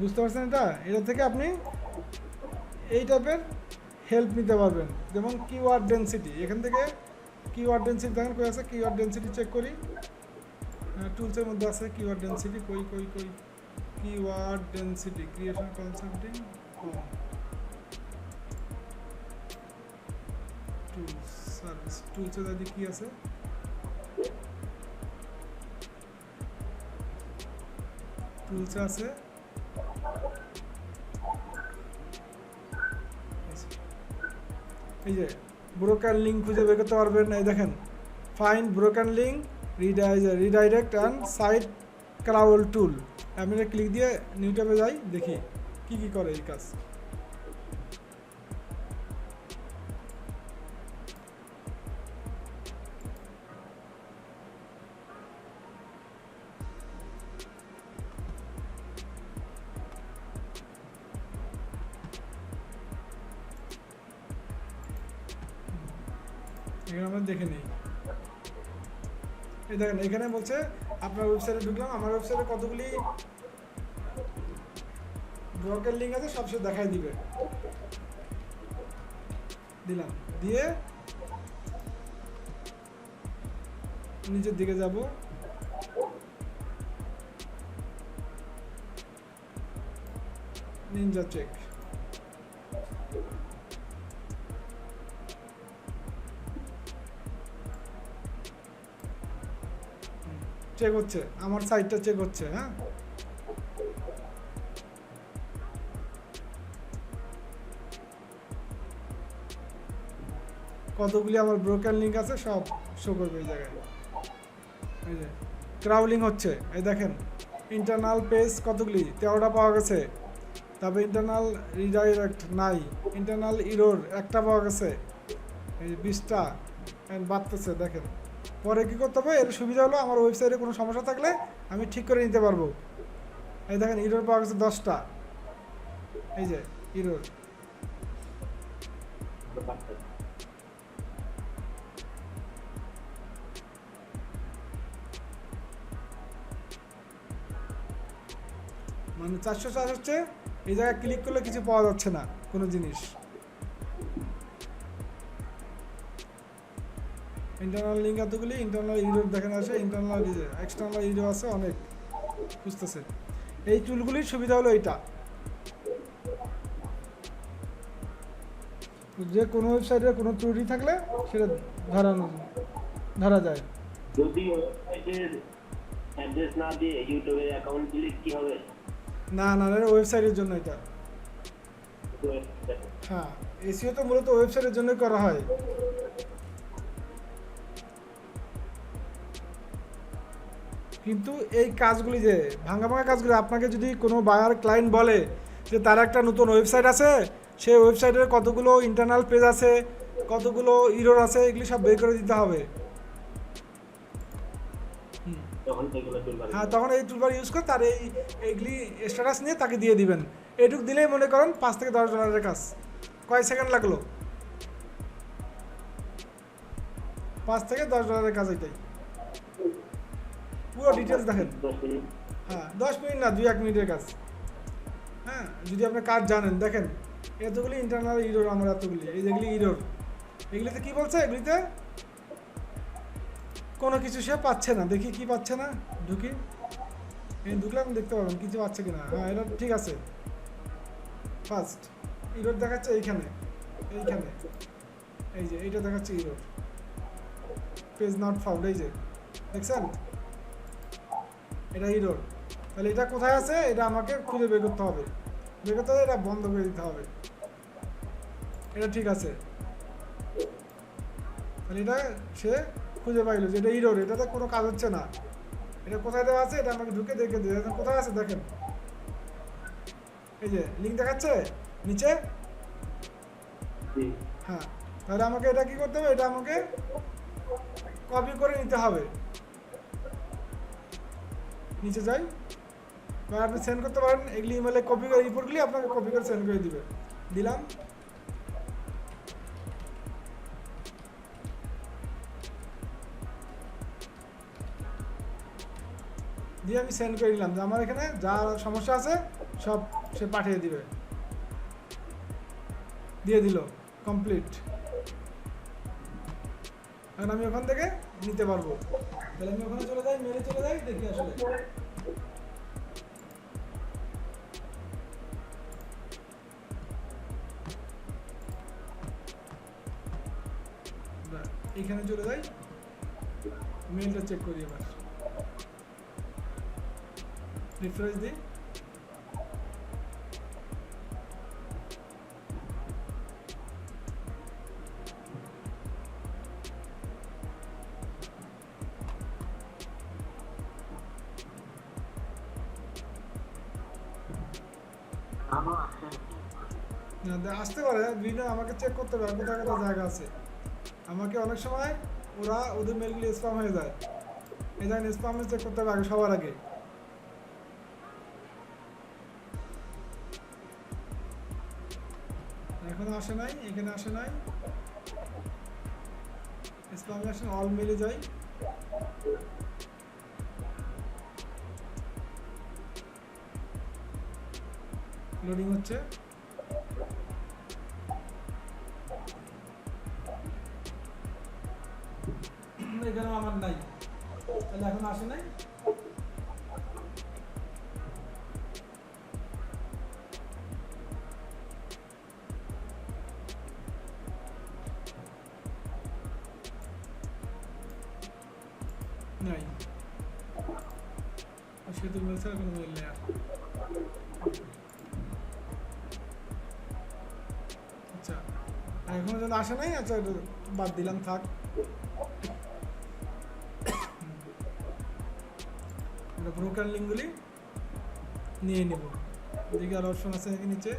বুঝতে পারছেন? এটা থেকে আপনি এই টাইপের হেল্প নিতে পারবেন। যেমন কিওয়ার্ড ডেনসিটি, এখান থেকে কিওয়ার্ড ডেনসিটি দেখেন কই আছে, কিওয়ার্ড ডেনসিটি চেক করি। টুলসের মধ্যে আছে কিওয়ার্ড ডেনসিটি, কই keyword density creation consulting tools service. টুলসে যদি কি আছে, টুলসে আছে এই যে ব্রোকার লিঙ্ক খুঁজে বের করতে পারবেন। এই দেখেন find broken link, redirect and site crawl tool. আমি এটা ক্লিক দিয়ে নিউ ট্যাবে যাই, দেখি কি কি করে এই কাজ। এখানে আমরা দেখে নিই। এই দেখেন এখানে বলছে আপনার ওয়েবসাইটে ঢুকলাম, আমার ওয়েবসাইটে কতগুলি ব্রোকার লিঙ্ক আছে সব সে দেখাই দিবে। দিলাম, দিয়ে নিচের দিকে যাব, নিনজা চেক। চেক হচ্ছে, আমার সাইটটা চেক হচ্ছে। হ্যাঁ কতগুলি আমার ব্রোকেন লিঙ্ক আছে সব শো করবে এই জায়গায়। এই যে ক্রাউলিং হচ্ছে, এই দেখেন ইন্টারনাল পেজ কতগুলি 13টা পাওয়া গেছে, তারপরে ইন্টারনাল রিডাইরেক্ট নাই, ইন্টারনাল ইরোর একটা পাওয়া গেছে, এই 20টা বাড়তেছে দেখেন। পরে কী করতে হবে, এর সুবিধা হলো আমার ওয়েবসাইটে কোনো সমস্যা থাকলে আমি ঠিক করে নিতে পারবো। এই দেখেন ইরোর পাওয়া গেছে 10টা, এই যে ইরোর। মানে 404 হচ্ছে এই জায়গায় ক্লিক করলে কিছু পাওয়া যাচ্ছে না কোনো জিনিস। ইন্টারনাল লিঙ্ক এতগুলি, ইন্টারনাল ইরোর দেখেন আছে, ইন্টারনাল এক্সটার্নাল ইরো আছে অনেক, বুঝতেছে। এই টুলগুলির সুবিধা হলো এইটা, যে কোনো ওয়েবসাইটে কোনো ত্রুটি থাকলে সেটা ধরা যায়। যদি ওয়েবসাইটের অ্যাড্রেস না দিয়ে ইউটিউবের অ্যাকাউন্ট দিলে কি হবে? না না, ওয়েবসাইটের জন্য এটা। হ্যাঁ, এসইও তো মূলত ওয়েবসাইটের জন্যই করা হয়। কিন্তু এই কাজগুলি যে ভাঙা কাজগুলি, আপনাকে যদি কোনো বায়ার ক্লায়েন্ট বলে যে তার একটা নতুন ওয়েবসাইট আছে, সেই ওয়েবসাইটের কতগুলো ইন্টারনাল পেজ আছে, কতগুলো ইরোর আছে, এগুলি সব বের করে দিতে হবে। হ্যাঁ, তখন এই টুলবার ইউজ করে তার এইগুলি স্ট্যাটাস নিয়ে তাকে দিয়ে দিবেন। এইটুক দিলেই মনে করেন $5 থেকে $10 কাজ। কয় সেকেন্ড লাগলো? $5 থেকে $10 কাজ এটাই। পুরো ডিটেলস দেখেন। হ্যাঁ, 10 মিনিট না, 2-1 মিনিটের কাজ। হ্যাঁ, যদি আপনি কাজ জানেন, দেখেন এতগুলি ইন্টারনাল ইরোর, আমার এতগুলি, এই যেগুলি ইরোর, এগুলিতে কি বলছে, এগুলিতে কোনো কিছু সে পাচ্ছে না। দেখি কি পাচ্ছে না, ঢুকি, এই ঢুকলে আমি দেখতে পাবেন কিছু পাচ্ছে কিনা। হ্যাঁ, এটা ঠিক আছে। ফার্স্ট ইরোর দেখাচ্ছে এইখানে, এই যে এইটা দেখাচ্ছে ইরোর, পেজ নট ফাউন্ড, এই যে দেখছেন এটা ইরোর। তাহলে এটা কোথায় আছে, এটা আমাকে খুঁজে বের করতে হবে, এটা বন্ধ করে দিতে হবে। এটা ঠিক আছে, তাহলে এটা সে খুঁজে পাইলো যে এটা ইরোর, এটাতে কোনো কাজ হচ্ছে না। এটা কোথায় দেওয়া আছে, এটা আমাকে ঢুকে দেখে দিয়ে কোথায় আছে দেখেন, এই যে লিঙ্ক দেখাচ্ছে নিচে। হ্যাঁ, তাহলে আমাকে এটা কি করতে হবে, এটা আমাকে কপি করে নিতে হবে। নিচে যাই, বা আপনি সেন্ড করতে পারেন, এগুলি ইমেলে কপি করে, রিপোর্টগুলি আপনাকে কপি করে সেন্ড করে দিবে। দিলাম, দিয়ে আমি সেন্ড করে নিলাম যে আমার এখানে যা সমস্যা আছে সব সে পাঠিয়ে দিবে। দিয়ে দিল, কমপ্লিট। এখন আমি ওখান থেকে নিতে পারবো। তাহলে আমি ওখানে চলে যাই, মেলে চলে যাই, দেখি আসলে এখানে চলে যাই, মেলটা চেক করি, এবার রিফ্রেশ দিই। আসতে পারে, বিভিন্ন আমাকে চেক করতে পারে কোথায় কোথায় জায়গা আছে। আমাকে অনেক সময় ওদের মেলগুলি স্প্যাম হয়ে যায়, এই জন্য স্প্যামে চেক করতে হবে আগে, সবার আগে। এখনো আসে নাই, এখানে আসে নাই, স্প্যামে আসেন, অল মেলে যাই। লোডিং হচ্ছে, এখানে আমার নাই, তাহলে এখন আসে নাই। নাই, সেতু মেল ছাড়া কোনো মেল নেই আর। আচ্ছা, এখনো যেন আসে নাই, আচ্ছা এটা বাদ দিলাম, থাক। আমরা ব্রোকার লিঙ্কগুলি নিয়ে নেব। এদিকে আর অপশন আছে নাকি নিচে?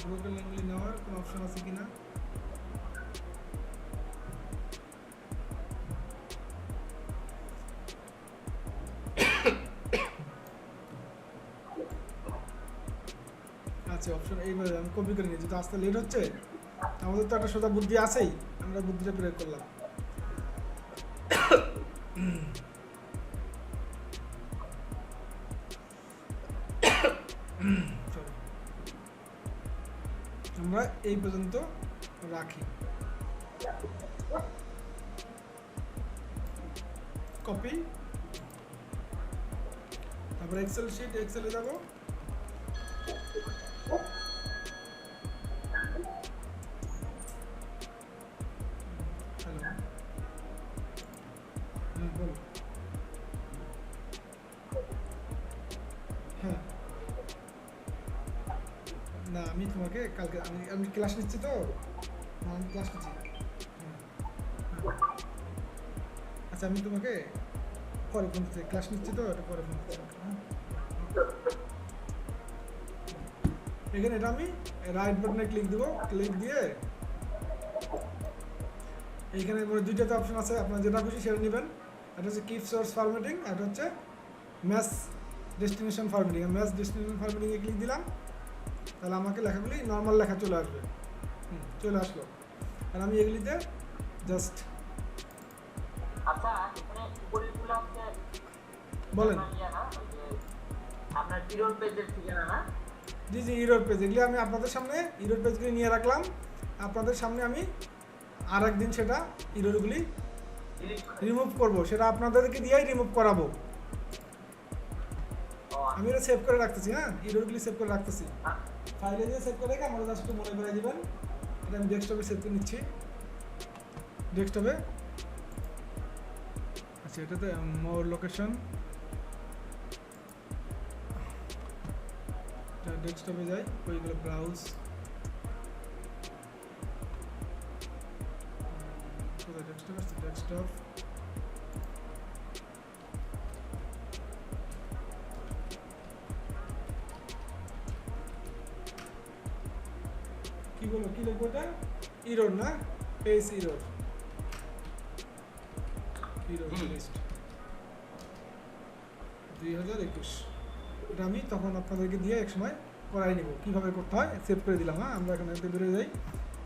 ব্রোকার লিঙ্কগুলি নেওয়ার কোনো অপশন আছে কিনা? আচ্ছা, অপশন এইভাবে আমি কপি করে নিই, যেহেতু আসতে লেট হচ্ছে। আমাদের তো একটা সোজা বুদ্ধি আছেই, আমরা বুদ্ধিটা প্রয়োগ করলাম। Sorry. আমরা এই পর্যন্ত রাখি, কপি। তারপরে এক্সেল শিট, এক্সেলে যাব। বলো। হ্যাঁ, না আমি তোমাকে কালকে আমি ক্লাস নিচ্ছি তো, আমি ক্লাস নিচ্ছি। আচ্ছা, আমি তোমাকে পরে ফোন দিচ্ছি, ক্লাস নিচ্ছি তো, এটা পরে ফোন দিচ্ছি। এখানে এটা আমি রাইট বাটনে ক্লিক দেবো, ক্লিক দিয়ে এইখানে দুইটাতে অপশন আছে, আপনার যেটা খুশি সেটা নেবেন। এটা হচ্ছে কিপ সোর্স ফরম্যাটিং, এটা হচ্ছে match destination formatting. Match destination ফরম্যাটিংয়ে ক্লিক দিলাম, তাহলে আমাকে লেখাগুলি নর্মাল লেখা চলে আসবে। চলে আসলো। আর আমি এগুলিতে জাস্ট আচ্ছা, এখানে উপরেরগুলো হচ্ছে বলেন। আপনার ইরোর পেজের ঠিকানা না? জি জি, ইরোর পেজ, এগুলি আমি আপনাদের সামনে ইরোর পেজগুলি নিয়ে রাখলাম। আপনাদের সামনে আমি আর একদিন সেটা ইরোরগুলি রিমুভ করব, সেটা আপনাদেরকে দিয়েই রিমুভ করাবো। আমি এটা সেভ করে রাখতেছি। হ্যাঁ, ইরোরগুলি সেভ করে রাখতেছি, ফাইলে দিয়ে সেভ করে রেখে আমরা জাস্ট একটু মনে করে দিবেন। এটা আমি ডেস্কটপে সেভ করে নিচ্ছি, ডেস্কটপে। আচ্ছা, এটাতে মোর লোকেশন, ডেস্কটপে যাই, ওইগুলো ব্রাউজ, ডেস্কটপ আছে, ডেস্কটপ। কি বলো, কি লিখবো এটা? ইরোর না, পেজ ইরোর, ইরোর লিস্ট 2021। এটা আমি তখন আপনাদেরকে দিয়ে এক সময় করাই নেব, কীভাবে করতে হয় সেভ করে দিলাম। হ্যাঁ, আমরা এখানে বেরোয় যাই,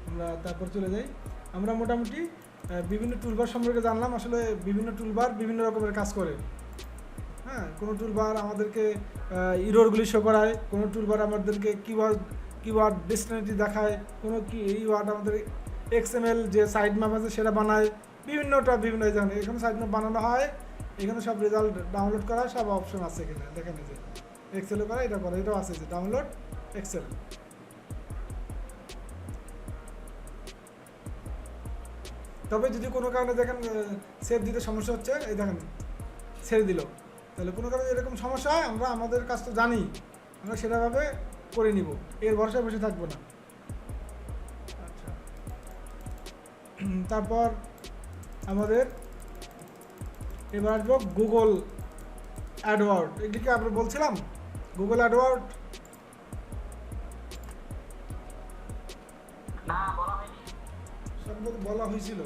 আমরা তারপর চলে যাই। আমরা মোটামুটি বিভিন্ন টুলবার সম্পর্কে জানলাম। আসলে বিভিন্ন টুলবার বিভিন্ন রকমের কাজ করে। হ্যাঁ, কোনো টুলবার আমাদেরকে ইরোরগুলি শো করায়, কোনো টুলবার আমাদেরকে কিওয়ার্ড ডেস্টিনেটি দেখায়, কোনো কিওয়ার্ড আমাদের XML যে সাইড ম্যাপ আছে সেটা বানায়। বিভিন্ন জায়গায় এখানে সাইড ম্যাপ বানানো হয়, এখানে সব রেজাল্ট ডাউনলোড করা সব অপশন আছে। এখানে দেখেন, যে এক্সেলে করা, এটা করা, এটাও আছে যে ডাউনলোড এক্সেল। তবে যদি কোনো কারণে দেখেন সেভ দিতে সমস্যা হচ্ছে, এই দেখেন ছেড়ে দিল, তাহলে কোনো কারণে এরকম সমস্যা হয়, আমরা আমাদের কাজ তো জানি, আমরা সেটাভাবে করে নিব, এর ভরসায় বসে থাকবো না। আচ্ছা, তারপর আমাদের এবার আসবো গুগল অ্যাডওয়ার্ড। এগুলিকে আমরা বলছিলাম গুগল অ্যাডওয়ার্ড, না বলা হয়নি। সম্ভবত বলা হয়েছিল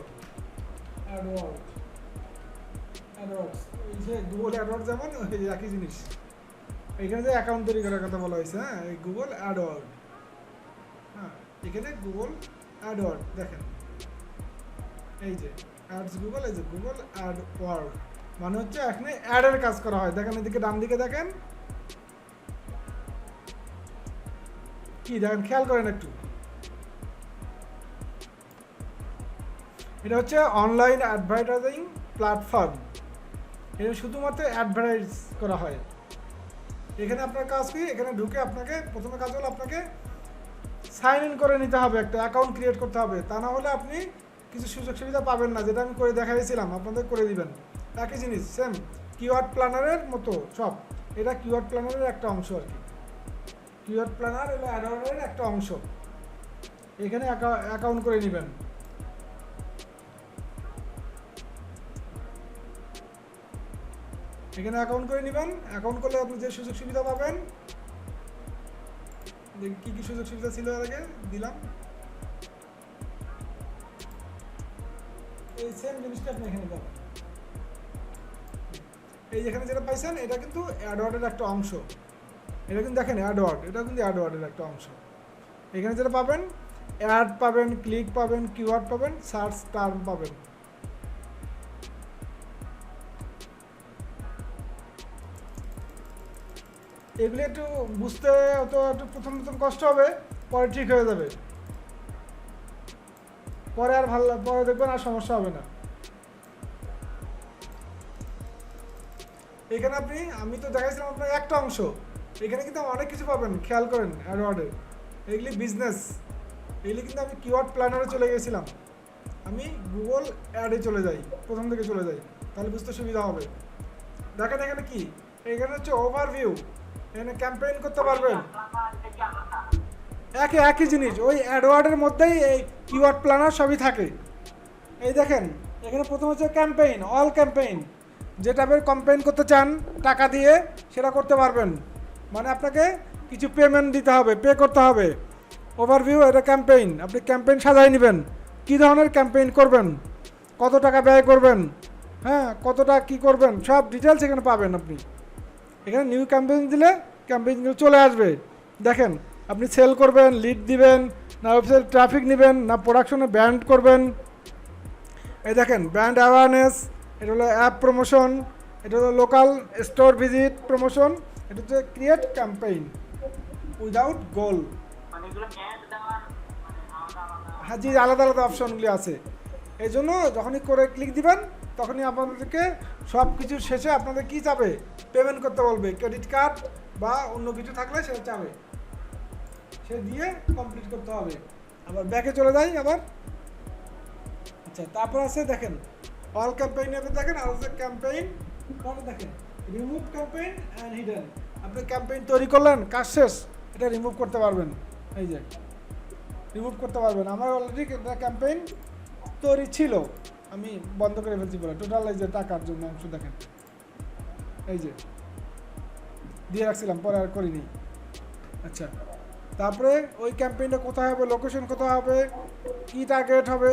অ্যাডওয়ার্ড, অ্যাডওয়ার্ডস, এই যে গুগল অ্যাডওয়ার্ড যেমন ওই একই জিনিস। এখানে যে অ্যাকাউন্ট তৈরি করার কথা বলা হয়েছে, হ্যাঁ, এই গুগল অ্যাডওয়ার্ড। হ্যাঁ, এখানে গুগল অ্যাডওয়ার্ড দেখেন, এই যে অ্যাডস গুগল, এই যে গুগল অ্যাডওয়ার্ড মানে হচ্ছে এখানে অ্যাডের কাজ করা হয়। দেখেন এদিকে ডান দিকে দেখেন, কি দেখেন, খেয়াল করেন একটু। এটা হচ্ছে অনলাইন অ্যাডভার্টাইজিং প্ল্যাটফর্ম, এটা শুধুমাত্র অ্যাডভার্টাইজ করা হয়। এখানে আপনার কাজ কি, এখানে ঢুকে আপনাকে প্রথমে কাজ হলো আপনাকে সাইন ইন করে নিতে হবে, একটা অ্যাকাউন্ট ক্রিয়েট করতে হবে, তা না হলে আপনি কিছু সুযোগ সুবিধা পাবেন না, যেটা আমি করে দেখাইছিলাম আপনাদের করে দিবেন। একই জিনিস, সেম কিওয়ার্ড প্ল্যানারের মতো সব, এটা কিওয়ার্ড প্ল্যানারের একটা অংশ আর কি। কিওয়ার্ড প্ল্যানার হলো অ্যাডওয়ার্ডের একটা অংশ। এখানে অ্যাকাউন্ট করে নেবেন। এখানে অ্যাকাউন্ট করে নেবেন। অ্যাকাউন্ট করলে আপনি যে সুযোগ সুবিধা পাবেন, কি কি সুযোগ সুবিধা ছিল এর আগে দিলাম, এই সেম জিনিসটা আপনি এখানে পাবেন। এই যেখানে যেটা পাইছেন এটা কিন্তু অ্যাডওয়ার্ডের একটা অংশ। এটা কিন্তু দেখেন অ্যাডওয়ার্ড, এটা কিন্তু অ্যাডওয়ার্ডের একটা অংশ। এখানে যেটা পাবেন অ্যাড পাবেন, ক্লিক পাবেন, কিওয়ার্ড পাবেন, সার্চ টার্ম পাবেন। এগুলো একটু বুঝতে তো একটু প্রথম প্রথম কষ্ট হবে, পরে ঠিক হয়ে যাবে, পরে আর ভালো, পরে দেখবেন আর সমস্যা হবে না। এখানে আপনি, আমি তো দেখাইছিলাম আপনার একটা অংশ, এখানে কিন্তু অনেক কিছু পাবেন, খেয়াল করেন অ্যাডওয়ার্ডে। এগুলি বিজনেস, এগুলি কিন্তু আমি কিওয়ার্ড প্ল্যানারে চলে গেছিলাম, আমি গুগল অ্যাডে চলে যাই, প্রথম থেকে চলে যাই, তাহলে বুঝতে সুবিধা হবে। দেখেন এখানে কি, এখানে হচ্ছে ওভারভিউ, এখানে ক্যাম্পেইন করতে পারবেন। একই জিনিস, ওই অ্যাডওয়ার্ডের মধ্যেই এই কিওয়ার্ড প্ল্যানার সবই থাকে। এই দেখেন এখানে প্রথম হচ্ছে ক্যাম্পেইন, অল ক্যাম্পেইন, যে টাইপের ক্যাম্পেইন করতে চান টাকা দিয়ে সেটা করতে পারবেন, মানে আপনাকে কিছু পেমেন্ট দিতে হবে, পে করতে হবে। ওভারভিউ, এটা ক্যাম্পেইন, আপনি ক্যাম্পেইন সাজাই নেবেন, কী ধরনের ক্যাম্পেইন করবেন, কত টাকা ব্যয় করবেন, হ্যাঁ কতটা কি করবেন, সব ডিটেলস এখানে পাবেন আপনি। এখানে নিউ ক্যাম্পেইন দিলে ক্যাম্পেইনগুলো চলে আসবে। দেখেন আপনি সেল করবেন, লিড দিবেন, না ওয়েবসাইট ট্রাফিক নেবেন, না প্রোডাকশনে ব্র্যান্ড করবেন। এই দেখেন ব্র্যান্ড অ্যাওয়ারনেস, এটা হলো অ্যাপ প্রমোশন, এটা হলো লোকাল স্টোর ভিজিট প্রমোশন, এটা হচ্ছে ক্রিয়েট ক্যাম্পেইন উইদাউট গোল। মানে এগুলো অ্যাড দেওয়ার মানে আলাদা আলাদা হ্যাঁ জি, আলাদা আলাদা অপশনগুলি আছে। এই জন্য যখনই করে ক্লিক দিবেন তখনই আপনাদেরকে সব কিছুর শেষে আপনাদের কি চাবে, পেমেন্ট করতে বলবে, ক্রেডিট কার্ড বা অন্য কিছু থাকলে সেটা চাবে, সে দিয়ে কমপ্লিট করতে হবে। আবার ব্যাকে চলে যাই আবার। আচ্ছা, তারপর আছে দেখেন অল ক্যাম্পেইন, দেখেন আর হচ্ছে ক্যাম্পেইন, দেখেন রিমুভ ক্যাম্পেইন অ্যান্ড হিডেন। আপনি ক্যাম্পেইন তৈরি করলেন, কাজ শেষ, এটা রিমুভ করতে পারবেন। এই যে রিমুভ করতে পারবেন। আমার অলরেডি ক্যাম্পেইন তৈরি ছিল, আমি বন্ধ করে ফেলছি বলে টোটাল এই যে টাকার জন্য অংশ দেখেন, এই যে দিয়ে রাখছিলাম, পরে আর করিনি। আচ্ছা, তারপরে ওই ক্যাম্পেইনটা কোথায় হবে, লোকেশন কোথায় হবে, কি টার্গেট হবে,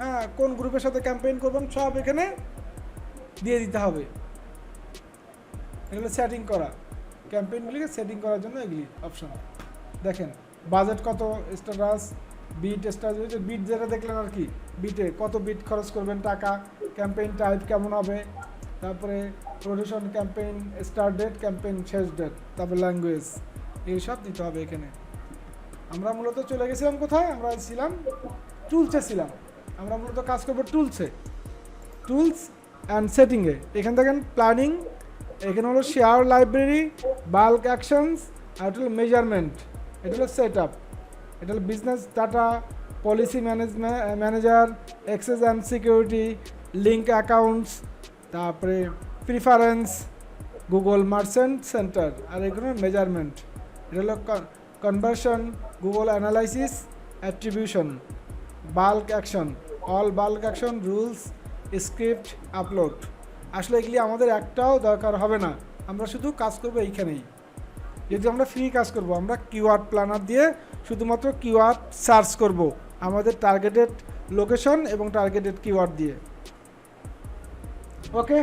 হ্যাঁ কোন গ্রুপের সাথে ক্যাম্পেইন করবেন, সব এখানে দিয়ে দিতে হবে। এগুলো সেটিং করা, ক্যাম্পেইনগুলিকে সেটিং করার জন্য এগুলি অপশন। দেখেন বাজেট কত, স্ট্যাটাস, বিট স্ট্যাটাস, বিট যেটা দেখলেন আর কি, বিটে কত বিট খরচ করবেন টাকা, ক্যাম্পেইন টাইপ কেমন হবে, তারপরে প্রোডিউশন, ক্যাম্পেইন স্টার্ট ডেট, ক্যাম্পেইন শেষ ডেট, তারপরে ল্যাঙ্গুয়েজ, এইসব দিতে হবে এখানে। আমরা মূলত চলে গেছিলাম কোথায়, আমরা ছিলাম টুলসে ছিলাম, আমরা মূলত কাজ করবো টুলসে, টুলস অ্যান্ড সেটিংয়ে। এখানে দেখেন প্ল্যানিং, এখানে হলো শেয়ার লাইব্রেরি, বাল্ক অ্যাকশনস, আর এটা হলো মেজারমেন্ট, এটা হলো সেট আপ, এটা হলো business data, policy manager, access and security, link accounts, তারপরে প্রিফারেন্স, গুগল মার্চেন্ট সেন্টার, আর এগুলো মেজারমেন্ট। এটা হলো conversion, Google analysis, attribution, bulk action, all bulk action, rules, script, upload. আসলে এগুলি আমাদের একটাও দরকার হবে না, আমরা শুধু কাজ করবো এইখানেই। যদি আমরা ফ্রি কাজ করব, আমরা কিওয়ার্ড প্ল্যানার দিয়ে শুধুমাত্র কিওয়ার্ড সার্চ করব আমাদের টার্গেটেড লোকেশন এবং টার্গেটেড কিওয়ার্ড দিয়ে। ওকে,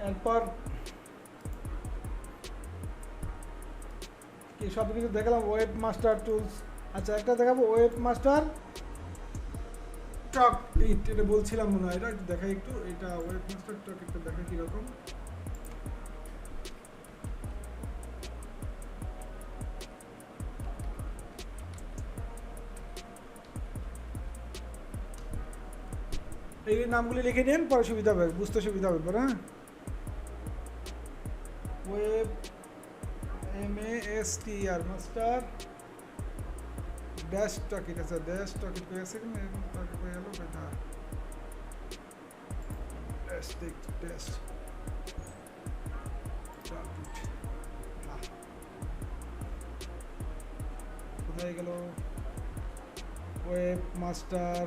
এরপর কি সব কিছু দেখলাম, ওয়েব মাস্টার টুলস। আচ্ছা, একটা দেখাবো ওয়েব মাস্টার টক ইট, এটা বলছিলাম মনে হয়, এটা একটু দেখাই একটু, এটা ওয়েব মাস্টার টক একটু দেখা কীরকম। এই নামগুলি লিখে নিন, পরে সুবিধা হবে, বুঝতে সুবিধা হবে পরে। হ্যাঁ, ওয়েব MASTR মাস্টার ড্যাশ টকিট আছে ড্যাশ টকিট কই আছে কিনা এরকম টকিট কই গেল না ড্যাশ ড্যাশ টকিট কোথায় গেল ওয়েব মাস্টার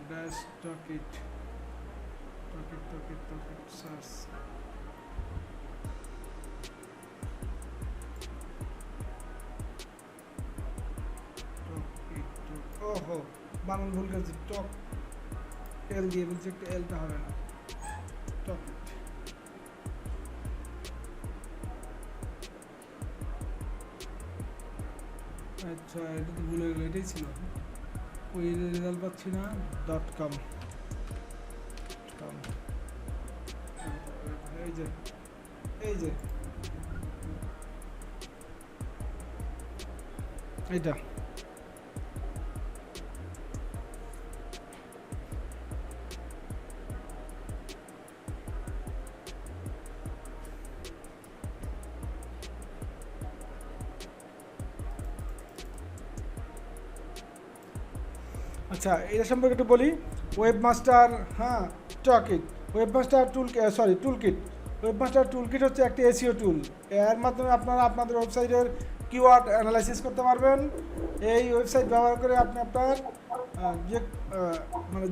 ড্যাশ টকিট সার্চ ওহো বানান ভুল করেছি টক এল দিয়ে বলছি একটা এলটা হবে না টকিট আচ্ছা এটা তো ভুল হয়ে গেল এটাই ছিল ওই রেজাল্ট পাচ্ছি না .com এই যে এইটা আচ্ছা এটা সম্পর্কে একটু বলি ওয়েবমাস্টার হ্যাঁ টকিট ওয়েবমাস্টার টুলকিট ওয়েবমাস্টার টুলকিট হচ্ছে একটি এসইও টুল এর মাধ্যমে আপনারা আপনাদের ওয়েবসাইটের কিওয়ার্ড অ্যানালাইসিস করতে পারবেন এই ওয়েবসাইট ব্যবহার করে আপনি আপনার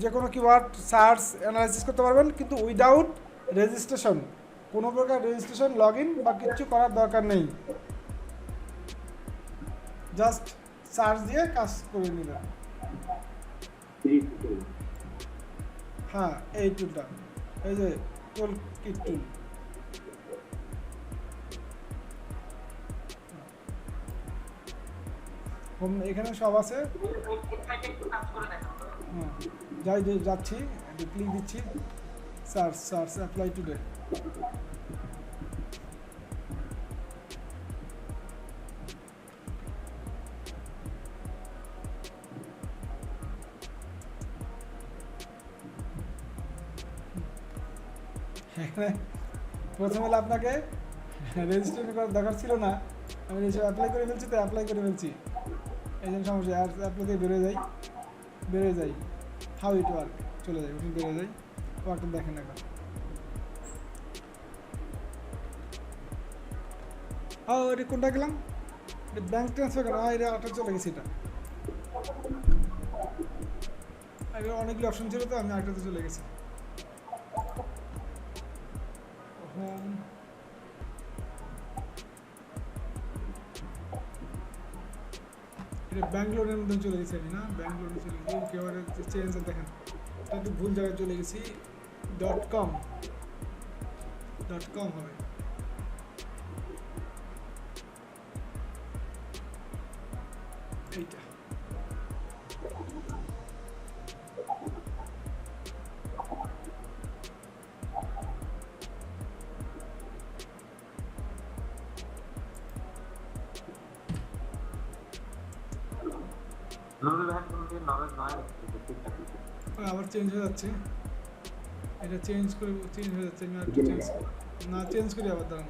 যে কোনো কিওয়ার্ড সার্চ অ্যানালাইসিস করতে পারবেন কিন্তু উইদাউট রেজিস্ট্রেশন কোনো প্রকার রেজিস্ট্রেশন লগ ইন বা কিছু করার দরকার নেই জাস্ট সার্চ দিয়ে কাজ করে নিলেন হ্যাঁ এই টুলটা এই যে টুলকিট টুল এখানে সব আছে যাচ্ছি ক্লিক দিচ্ছি সার্চ অ্যাপ্লাই টুডে প্রথমে আপনাকে রেজিস্ট্রেশন করার দরকার ছিল না আমি অ্যাপ্লাই করে ফেলছি তো অ্যাপ্লাই করে ফেলছি এই জন্য সমস্যা আর অ্যাপ্লাই থেকে বেরোয় যাই হাউ ইট ওয়ার্ক চলে যায় ওখানে বেরোয় যাই ওয়ার্কটা দেখেন এখন এটা কোনটা গেলাম এটা ব্যাঙ্ক ট্রান্সফার করা এটা আটা চলে গেছে এটা অনেকগুলো অপশন ছিল তো আমি আরেকটাতে চলে গেছি হোম এটা ব্যাঙ্গালোরের মধ্যে চলে গেছি আমি না ব্যাঙ্গালোরে চলে গেছি একেবারে চেঞ্জ দেখেন একটু ভুল জায়গায় চলে গেছি .com হবে এইটা আবার চেঞ্জ হয়ে যাচ্ছে এটা চেঞ্জ হয়ে যাচ্ছে আমি আরেকটু চেঞ্জ করি আবার দাঁড়ান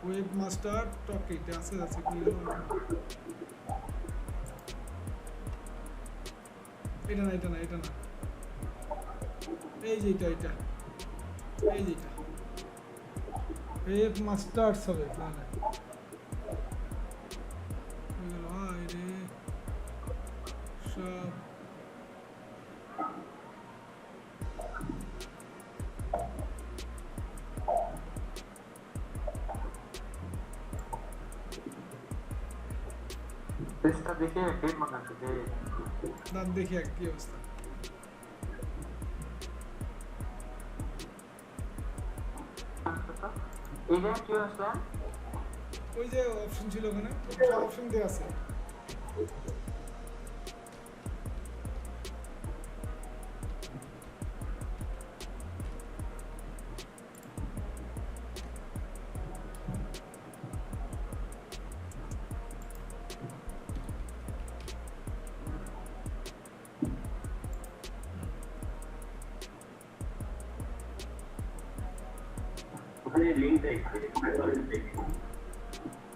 ওয়েবমাস্টার টকিট আছে এটা না এই যে এটা ওয়েবমাস্টারস হবে তাহলে সব টেস্টটা দেখে ডেট মনে আছে যে দাঁত দেখি কি অবস্থা এই যে কি আসলে ওই যে অপশন ছিল ওখানে অপশন দেওয়া আছে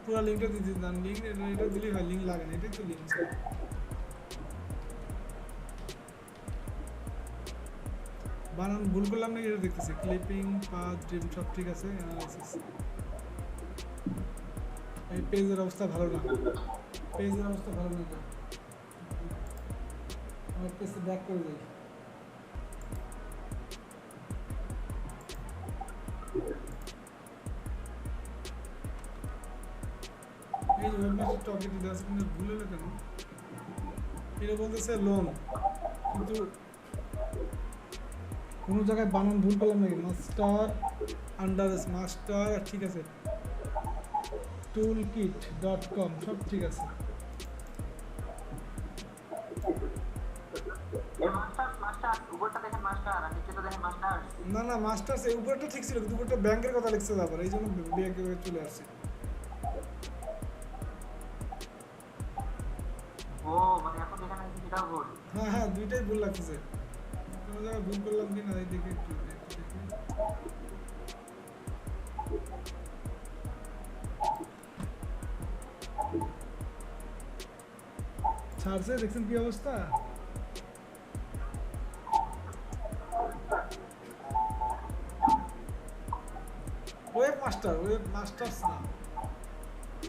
পুরো লিঙ্কটা দিতে দেন, লিঙ্ক এটা দিলেই হয়, লিঙ্ক লাগে না, এটাই তো লিঙ্ক। বানান ভুল করলাম না এটা দেখতেছি, ক্লিপিং পাথ ড্রিম সব ঠিক আছে, অ্যানালাইসিস। এই পেজের অবস্থা ভালো না, পেজের অবস্থা ভালো না, এটা আমার পেজে ব্যাক করে যাই। এই যে ওয়েবমাস্টার টপিক দিতে আছে কিন্তু ভুল হলো কেন? এটা বলতেছে লোন, কিন্তু কোনো জায়গায় বানান ভুল করলাম নাকি? মাস্টার আন্ডার মাস্টার ঠিক আছে, toolkit.com সব ঠিক আছে। না না মাস্টার্স এই উপরটা ঠিক ছিল, কিন্তু উপরটা ব্যাংকের কথা লিখছে আবার, এই জন্য ব্যাংকে চলে আসছে। হ্যাঁ হ্যাঁ দুইটাই ভুল লাগতেছে, কোনো জায়গায় ভুল করলাম কি না এই দেখে একটু দেখি। ছাড়ছে, দেখছেন কি অবস্থা? ওয়েব মাস্টার্স না,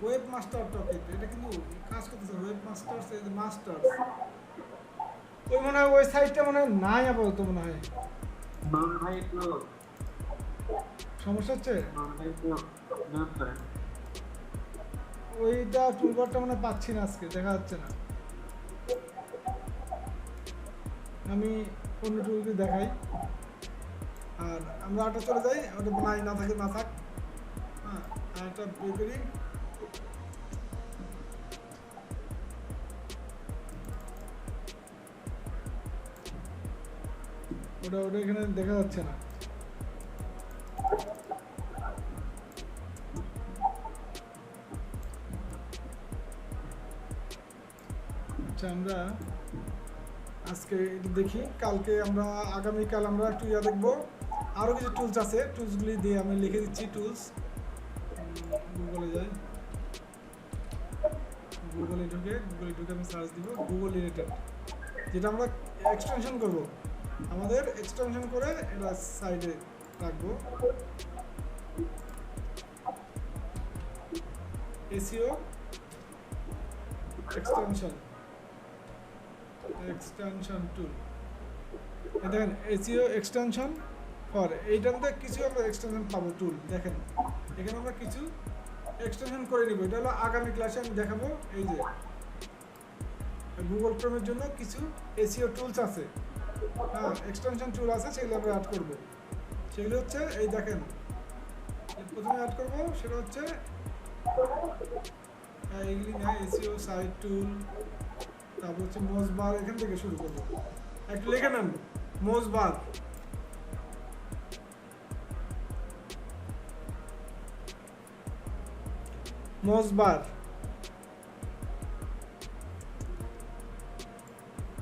ওয়েব মাস্টার টপিক, এটা কিন্তু কাজ করতেছে। ওয়েব মাস্টার্স এই যে মাস্টার্স, ওই মনে হয় ওই সাইটটা মনে হয় নাই আপাতত, মনে হয় সমস্যা হচ্ছে। ওইটা টুলবারটা মনে হয় পাচ্ছি না, আজকে দেখা যাচ্ছে না। আমি অন্য টুলকে দেখাই, আর আমরা আটা চলে যাই, ওটা নাই না থাকে না থাক। হ্যাঁ আটা বের করি, ওটা এখানে দেখা যাচ্ছে না। আচ্ছা আমরা আজকে এটা দেখি, কালকে আমরা আগামীকাল আমরা একটু ইয়া দেখবো, আরও কিছু টুলস আছে, টুলসগুলি দিয়ে আমি লিখে দিচ্ছি। টুলস গুগলে যাই, গুগলে ঢুকে আমি সার্চ দিব গুগল রিলেটেড, যেটা আমরা এক্সটেনশন করব, আমাদের এক্সটেনশন করে এটা সাইডে রাখবো। এসইও এক্সটেনশন টুল, দেখেন এসইও এক্সটেনশন ফর, এইটাতে কিছু আমরা এক্সটেনশন পাবো টুল। দেখেন এখানে আমরা কিছু এক্সটেনশন করে নিব, এটা হলো আগামী ক্লাসে আমি দেখাবো। এই যে গুগল ক্রোমের জন্য কিছু এসইও টুলস আছে, হ্যাঁ এক্সটেনশন টুল আছে, সেগুলো আমরা অ্যাড করব। সেগুলো হচ্ছে এই দেখেন, প্রথমে অ্যাড করব সেটা হচ্ছে এইগুলি না, এসইও সাইট টুল, তারপর হচ্ছে মোজবার, এখান থেকে শুরু করব। একটু লিখে নেন মোজবার,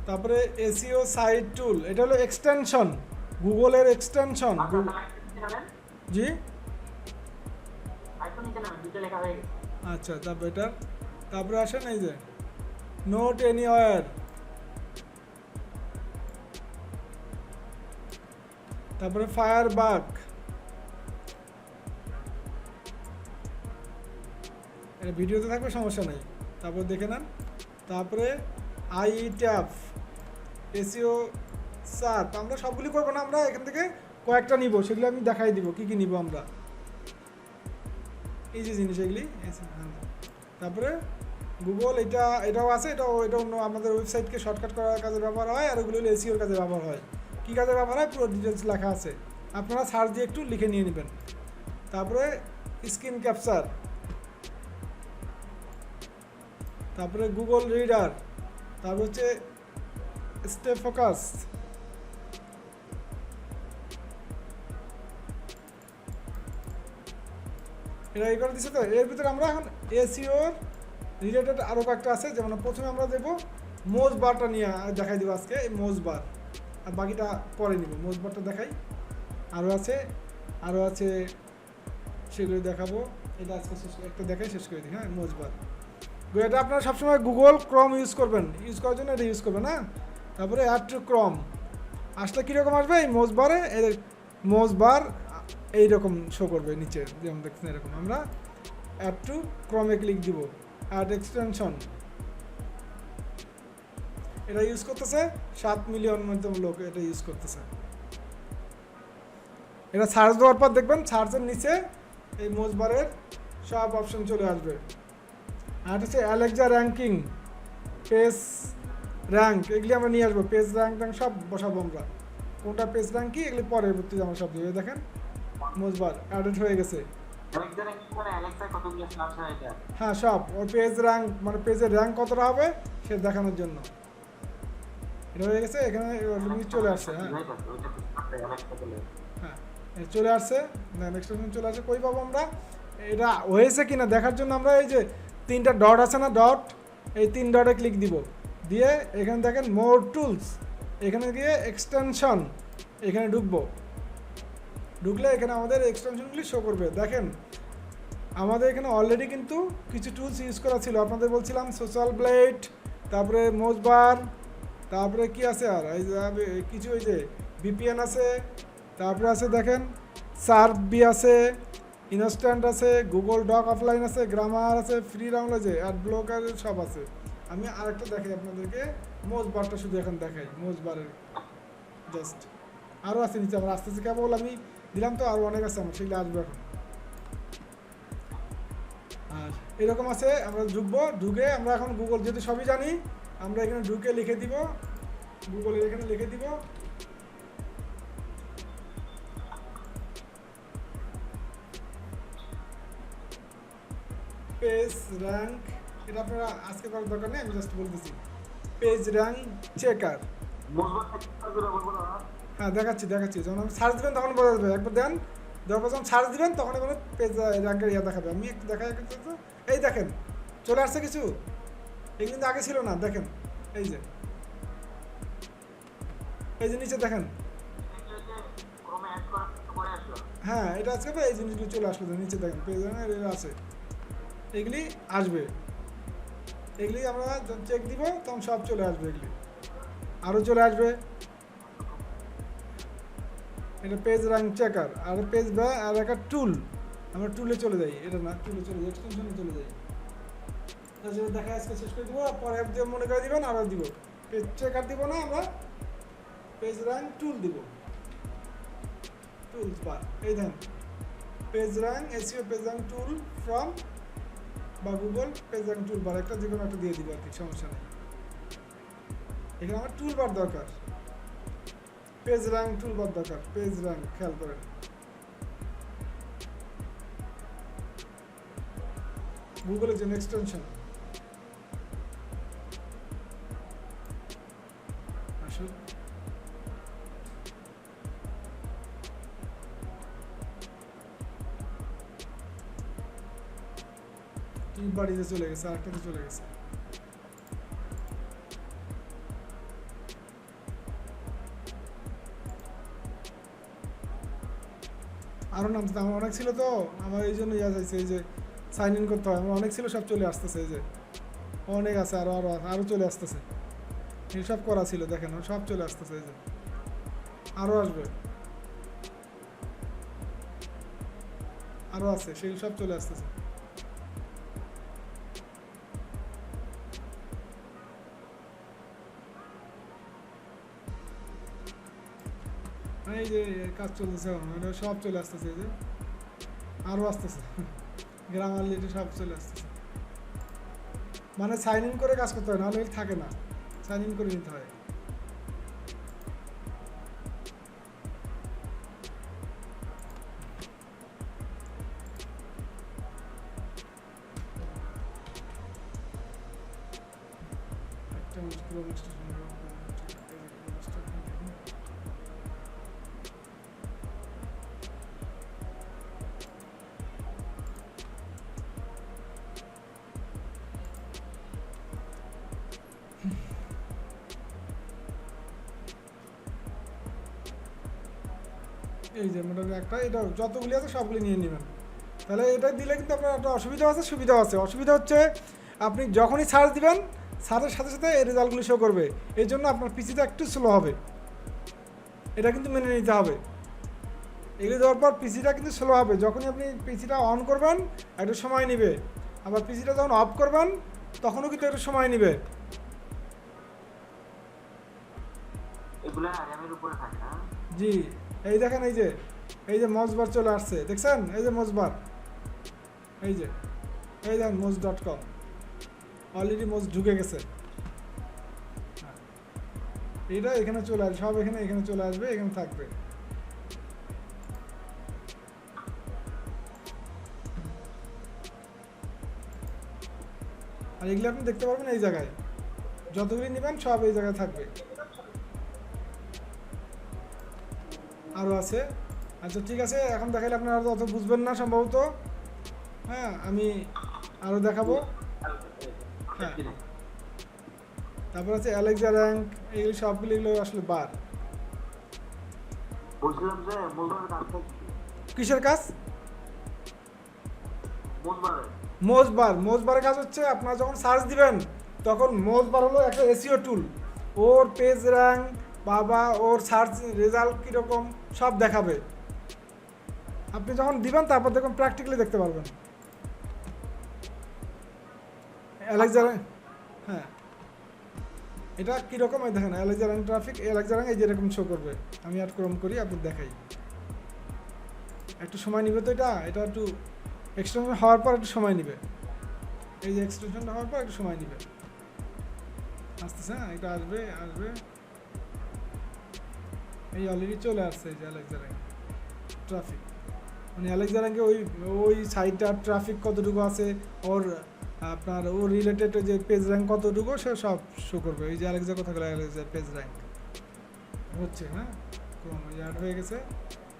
তারপরে এসইও সাইট টুল, এটা হলো এক্সটেনশন, গুগলের এক্সটেনশন। জি আচ্ছা, তারপর এটা, তারপরে আসেন এই যে নোট এনিওয়্যার, তারপরে ফায়ারবাগ, এটা ভিডিওতে থাকবে সমস্যা নেই, তারপর দেখে নেন। তারপরে আইট্যাপ, এসইও সার্চ, আমরা সবগুলি করবো না, আমরা এখান থেকে কয়েকটা নিব, সেগুলো আমি দেখাই দিব কি কি নিব আমরা, এই যে জিনিস এগুলি। তারপরে গুগল, এটাও আছে, এটা অন্য আমাদের ওয়েবসাইটকে শর্টকাট করার কাজে ব্যবহার হয়, আর ওগুলো হলো এসইওর কাজে ব্যবহার হয়। কী কাজে ব্যবহার হয় পুরো ডিটেলস লেখা আছে, আপনারা সার্চ দিয়ে একটু লিখে নিয়ে নেবেন। তারপরে স্ক্রিন ক্যাপচার, তারপরে গুগল রিডার, তারপর হচ্ছে স্টে ফোকাস, এটা এই করে দিচ্ছে। তো এর ভিতরে আমরা এখন এসইওর রিলেটেড আরও কয়েকটা আছে, যেমন প্রথমে আমরা দেবো মোজ বারটা নিয়ে দেখাই দেবো আজকে, এই মোজ বার, আর বাকিটা পরে নিব। মোজ বারটা দেখাই, আরও আছে সেগুলো দেখাবো। এটা আজকে একটা দেখাই শেষ করে দিই। হ্যাঁ, মোজবার এটা আপনারা সবসময় গুগল ক্রম ইউজ করবেন, ইউজ করার জন্য এটা ইউজ করবেন। হ্যাঁ, তারপরে অ্যাড টু ক্রম আসলে কীরকম আসবে, এই মোজবারে মোজবার এইরকম শো করবে নিচে, যেমন দেখছেন এরকম। আমরা অ্যাড টু ক্রমে ক্লিক দিব, অ্যাড এক্সটেনশন, এটা ইউজ করতেছে 7 মিলিয়ন মতো লোক এটা ইউজ করতেছে। এটা সার্চ দেওয়ার পর দেখবেন সার্চের নিচে এই মোজবারের সব অপশন চলে আসবে। আর হচ্ছে অ্যালেক্সা র্যাঙ্কিং, পেজ র্যাঙ্ক, এগুলি আমরা নিয়ে আসবো। পেজ র্যাঙ্ক সব বসাবো আমরা, কোনটা পেজ র্যাঙ্ক কি এগুলি পরবর্তীতে আমরা সব দিয়ে দেখেন মোজবার অ্যাডেড হয়ে গেছে। হ্যাঁ, সব ওর পেজ র্যাঙ্ক মানে পেজের র্যাঙ্ক কতটা হবে সে দেখানোর জন্য এটা হয়ে গেছে। এখানে চলে আসছে। হ্যাঁ হ্যাঁ, চলে আসছে, নেক্সট চলে আসছে। কই পাবো আমরা এটা হয়েছে কিনা দেখার জন্য আমরা এই যে 3টা ডট আছে না, ডট, এই 3 ডটে ক্লিক দিব, দিয়ে এখানে দেখেন মোর টুলস, এখানে গিয়ে এক্সটেনশন, এখানে ঢুকবো। ঢুকলে এখানে আমাদের এক্সটেনশনগুলি শো করবে। দেখেন আমাদের এখানে অলরেডি কিন্তু কিছু টুলস ইউজ করা ছিল, আপনাদের বলছিলাম সোশ্যাল ব্লেড, তারপরে মোজবার, তারপরে কি আছে আর এই যে কিছু ওই যে ভিপিএন আছে, তারপরে আছে দেখেন সার্ভবি আছে, ইনস্ট্যান্ট আছে, গুগল ডক অফলাইন আছে, গ্রামার আছে, ফ্রি ডাউনলোডে অ্যাড ব্লকার সব আছে। আমি আরেকটা দেখাই আপনাদেরকে, মোজবারটা শুধু এখন দেখাই, মোজবারের জাস্ট আরও আছে নিচে। আমার আস্তে আস্তে কেবল আমি দিলাম তো, আরও অনেক আছে আমার, সেগুলো আসবে এখন। আর এরকম আছে, আমরা ঢুকবো, ঢুকে আমরা এখন গুগল যেহেতু সবই জানি, আমরা এখানে ঢুকে লিখে দিব, গুগলের এখানে লিখে দিব পেজ র্যাঙ্ক। এটা আপনারা আজকে করার দরকার নেই, আমি জাস্ট বলতেছি পেজ র্যাঙ্ক চেকার। হ্যাঁ, দেখাচ্ছি যখন আপনি সার্চ দেবেন তখন বোঝা যাবে। একবার দেন, যখন সার্চ দিবেন তখন এবার পেজ র্যাঙ্কের দেখাবে। আমি একটু দেখাই, এই দেখেন চলে আসছে কিছু, এই কিন্তু আগে ছিল না। দেখেন এই যে নিচে দেখেন, হ্যাঁ এটা আজকে এই জিনিসগুলো চলে আসলো, নিচে দেখেন পেজ র্যাঙ্ক আছে, এগুলি আসবে। এগুলি আমরা চেক দিব তখন সব চলে আসবে, এগুলি আরও চলে আসবে। এটা পেজ র্যাঙ্ক চেকার। আর পেজ আর একটা টুল, আমরা টুলে চলে যাই, এটা না টুলে চলে যাই, এক্সটেনশনে চলে যাই। দেখা আজকে শেষ করে দিব, পরে অ্যাপ দিয়ে মনে করে দিবেন, আরও দিব। পেজ চেকার দিব না, আমরা পেজ র্যাঙ্ক টুল দিব, টুলস বার। এই দেখেন page rank SEO page rank tool from বা গুগল পেজ র্যাঙ্ক টুল বার, একটা যে কোনো একটা দিয়ে দিব আর কি, সমস্যা নেই। এখানে আমার টুল বার দরকার, পেজ র্যাঙ্ক টুল বার দরকার, পেজ র্যাঙ্ক খেয়াল করেন। গুগলের জন্য এক্সটেনশন আসুন, বাড়িতে চলে গেছে, আরেকটাতে চলে গেছে। আরও নামতে আমার অনেক ছিল তো, আমার এই জন্য যাচ্ছে, এই যে সাইন ইন করতে হয়, আমার অনেক ছিল, সব চলে আসতেছে। এই যে অনেক আছে, আরও চলে আসতেছে, এইসব করা ছিল দেখেন, সব চলে আসতেছে। এই যে আরও আসবে, আরও আছে, সেই সব চলে আসতেছে। এই যে কাজ চলতেছে, সব চলে আসতেছে। এই যে আরও আসতেছে, গ্রামার লিটে সব চলে আসতেছে। মানে সাইন ইন করে কাজ করতে হয়, নাহলে থাকে না, সাইন ইন করে নিতে হয়। এই যে মোটামুটি একটা, এটা যতগুলি আছে সবগুলি নিয়ে নেবেন। তাহলে এটা দিলে কিন্তু আপনার একটা অসুবিধা আছে, সুবিধা আছে। অসুবিধা হচ্ছে আপনি যখনই সার্চ দিবেন সাথে সাথে এই রেজাল্টগুলি শো করবে, এই জন্য আপনার পিসিটা একটু স্লো হবে, এটা কিন্তু মেনে নিতে হবে। এগুলো দেওয়ার পর পিসিটা কিন্তু স্লো হবে। যখনই আপনি পিসিটা অন করবেন একটু সময় নেবে, আবার পিসিটা যখন অফ করবেন তখনও কিন্তু একটু সময় নেবে। এগুলা র্যামের উপরে থাকে না? জি, এই দেখেন এই যে মজবার চলে আসছে, দেখছেন? এই যে মজবার, এই দেখেন moz.com অলরেডি মোজ ঢুকে গেছে। এটা এখানে চলে আসবে, সব এখানে চলে আসবে, এখানে থাকবে। আর এগুলো আপনি দেখতে পারবেন এই জায়গায়, যতগুলি নেবেন সব এই জায়গায় থাকবে। আরও আছে। আচ্ছা ঠিক আছে, এখন দেখাইলে আপনারা অত বুঝবেন না সম্ভবত। হ্যাঁ, আমি আরও দেখাবো। হ্যাঁ, তারপর আছে অ্যালেক্সা র্যাঙ্ক, এইগুলি সবগুলি এগুলো আসলে বার। বলছিলাম যে মোজবারের কাজটা কি? কিসের কাজ? মোজবারের মোজবারের কাজ হচ্ছে আপনারা যখন সার্চ দিবেন তখন মোজবার হলো একটা এসইও টুল। ওর পেজ র্যাঙ্ক বা ওর সার্চ রেজাল্ট কীরকম সব দেখাবে। আপনি যখন দিবেন তারপর দেখুন প্র্যাকটিক্যালি দেখতে পারবেন। অ্যালেক্সা র্যাঙ্ক, হ্যাঁ এটা কীরকম এই দেখেন, Alexa rank traffic, Alexa rank এই যেরকম শো করবে। আমি অ্যাড ক্রম করি, আপনি দেখাই। একটু সময় নিবে তো, এটা একটু এক্সটেনশন হওয়ার পর একটু সময় নেবে। এই যে এক্সটেনশনটা হওয়ার পর একটু সময় নেবে, আসতেছে। হ্যাঁ, এটা আসবে। এই অলরেডি চলে আসছে এই যে অ্যালেক্সা র্যাঙ্ক ট্রাফিক, মানে অ্যালেক্সা র্যাঙ্কে ওই সাইটটার ট্রাফিক কতটুকু আছে, আপনার ওর রিলেটেড যে পেজ র্যাঙ্ক কতটুকু সে সব শো করবে। এই যে অ্যালেক্সা কথা গেলে অ্যালেক্সার পেজ র্যাঙ্ক হচ্ছে। হ্যাঁ, অ্যাড হয়ে গেছে।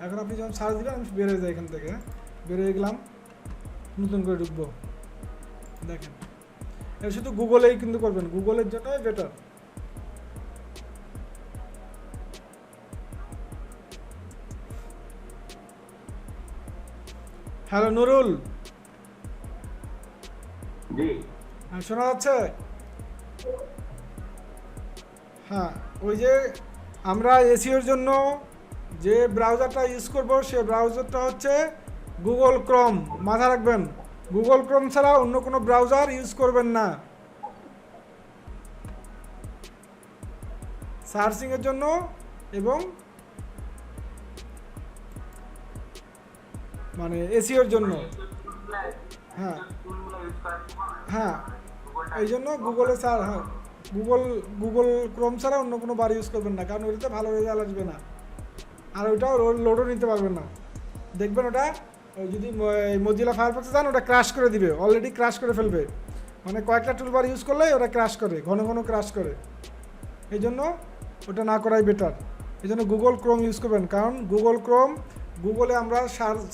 এখন আপনি যখন সার্চ দিবেন আমি বেরোয় যাই এখান থেকে। হ্যাঁ, বেরোয় গেলাম, নতুন করে ঢুকবো। দেখেন, এটা শুধু গুগলেই কিন্তু করবেন, গুগলের জন্যই বেটার। হ্যালো নুরুল, জি শোনা যাচ্ছে? হ্যাঁ, ওই যে আমরা এসিওর জন্য যে ব্রাউজারটা ইউজ করব সে ব্রাউজারটা হচ্ছে গুগল ক্রোম। মাথা রাখবেন, গুগল ক্রোম ছাড়া অন্য কোনো ব্রাউজার ইউজ করবেন না সার্চিংয়ের জন্য। এবং মানে এসিওর জন্য। হ্যাঁ হ্যাঁ, এই জন্য গুগলে হ্যাঁ গুগল ক্রোম ছাড়া অন্য কোনো বার ইউজ করবেন না, কারণ ওইটাতে ভালো রেজাল্ট আসবে না। আর ওইটাও লোডও নিতে পারবেন না। দেখবেন ওটা যদি মজিলা ফায়ারফক্সে যান ওটা ক্র্যাশ করে দিবে, অলরেডি ক্র্যাশ করে ফেলবে। মানে কয়েকটা টুলবার ইউজ করলে ওটা ক্র্যাশ করে, ঘন ঘন ক্র্যাশ করে। এই জন্য ওটা না করাই বেটার। এই জন্য গুগল ক্রোম ইউজ করবেন, কারণ গুগল ক্রোম, গুগলে আমরা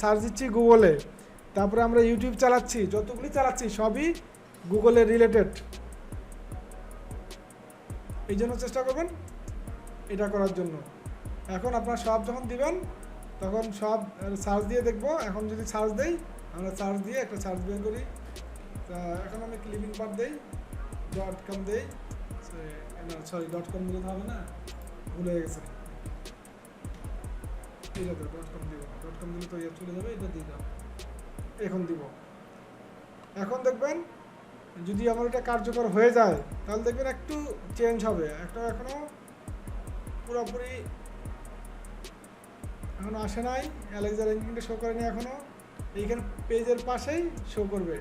সার্চ দিচ্ছি গুগলে, তারপরে আমরা ইউটিউব চালাচ্ছি, যতগুলি চালাচ্ছি সবই গুগলের রিলেটেড। এই জন্য চেষ্টা করবেন এটা করার জন্য। এখন আপনার সব যখন দিবেন তখন সব সার্চ দিয়ে দেখবো। এখন যদি সার্চ দেই, আমরা সার্চ দিয়ে একটা সার্চ বের করি। এখন আমি ক্লিপিং পার্ট দেই, .com দেই, সরি .com দিলে হবে না, ভুলে গেছে। এটা তো .com দিব, .com দিলে তো ইয়ে চলে যাবে, এটা দিয়ে দাও। এখন দিব। এখন দেখবেন যদি আমার এটা কার্যকর হয়ে যায় তাহলে দেখবেন একটু চেঞ্জ হবে। এখনো পুরোপুরি এখনো আসে নাই, অ্যালেক্সা র্যাঙ্কিংটা শো করেনি এখনো। এইখানে পেজের পাশেই শো করবে,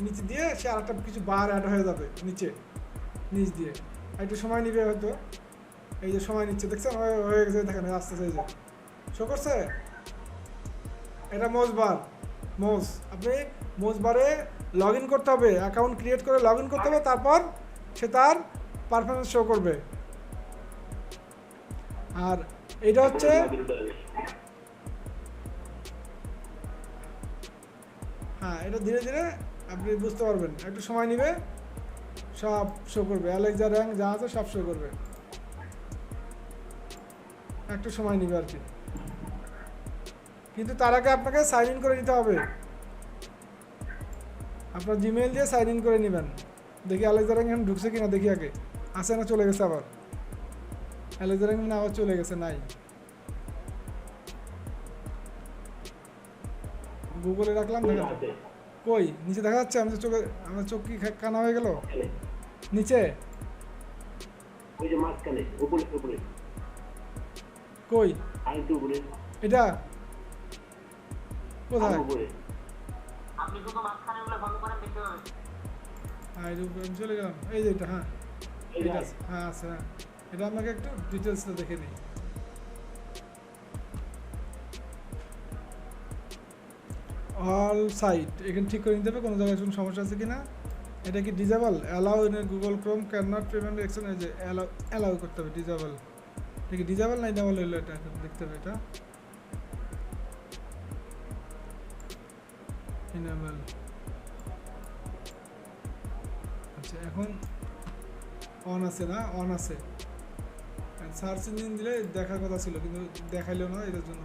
নিচে দিয়ে সে আরেকটা কিছু বার অ্যাড হয়ে যাবে নিচ দিয়ে। একটু সময় নিবে হয়তো, এই যে সময় নিচ্ছে, দেখছেন হয়ে গেছে, দেখেন আস্তে আস্তে এই যে শো করছে। এটা মোজ। আপনি মোজবারে লগ ইন করতে হবে, অ্যাকাউন্ট ক্রিয়েট করে লগ ইন করতে হবে, তারপর সে তার পারফরমেন্স শো করবে। আর এটা হচ্ছে হ্যাঁ, এটা ধীরে ধীরে আপনি বুঝতে পারবেন, একটু সময় নেবে, সব শো করবে। অ্যালেক্সা র্যাঙ্ক যা আছে সব শো করবে, একটু সময় নেবে আর কি। কিন্তু তার আগে আপনাকে সাইন ইন করে নিতে হবে। আপনার জিমেইল দিয়ে সাইন ইন করে নেবেন। দেখি আলেকজার এখন ঢুকছে কিনা দেখি আগে। আসে না চলে গেছে আবার। আলেকজার এখন আবার চলে গেছে, নাই। গুগলে রাখলাম, দেখেন কই নিচে দেখা যাচ্ছে? আমাদের চোখে, আমার চোখ কি কানা হয়ে গেল? নিচে ওই যে মাঝখানে উপরে উপরে কই? আর একটু উপরে এটা কোথায়? উপরে আপনি শুধু মাঝখানে গুলো ফলো করেন দেখতে পাবেন। এর উপরে আমি চলে গেলাম। এই যে এটা, হ্যাঁ এটা আছে, হ্যাঁ আছে, হ্যাঁ। এটা আপনাকে একটু ডিটেলসটা দেখে দিই। অল সাইট এখানে ঠিক করে নিতে হবে কোনো জায়গায় কোনো সমস্যা আছে কিনা। এটা কি disable? Allow in Google Chrome can not payment action, এই যে অ্যালাউ করতে হবে, ডিজেবল। ঠিক আছে, ডিজেবল না ইনেবল হলো এটা এখন দেখতে হবে। এটা ইনেবল। আচ্ছা এখন অন আছে না? অন আছে। সার্চ ইঞ্জিন দিলে দেখার কথা ছিল কিন্তু দেখাইলো না, এটার জন্য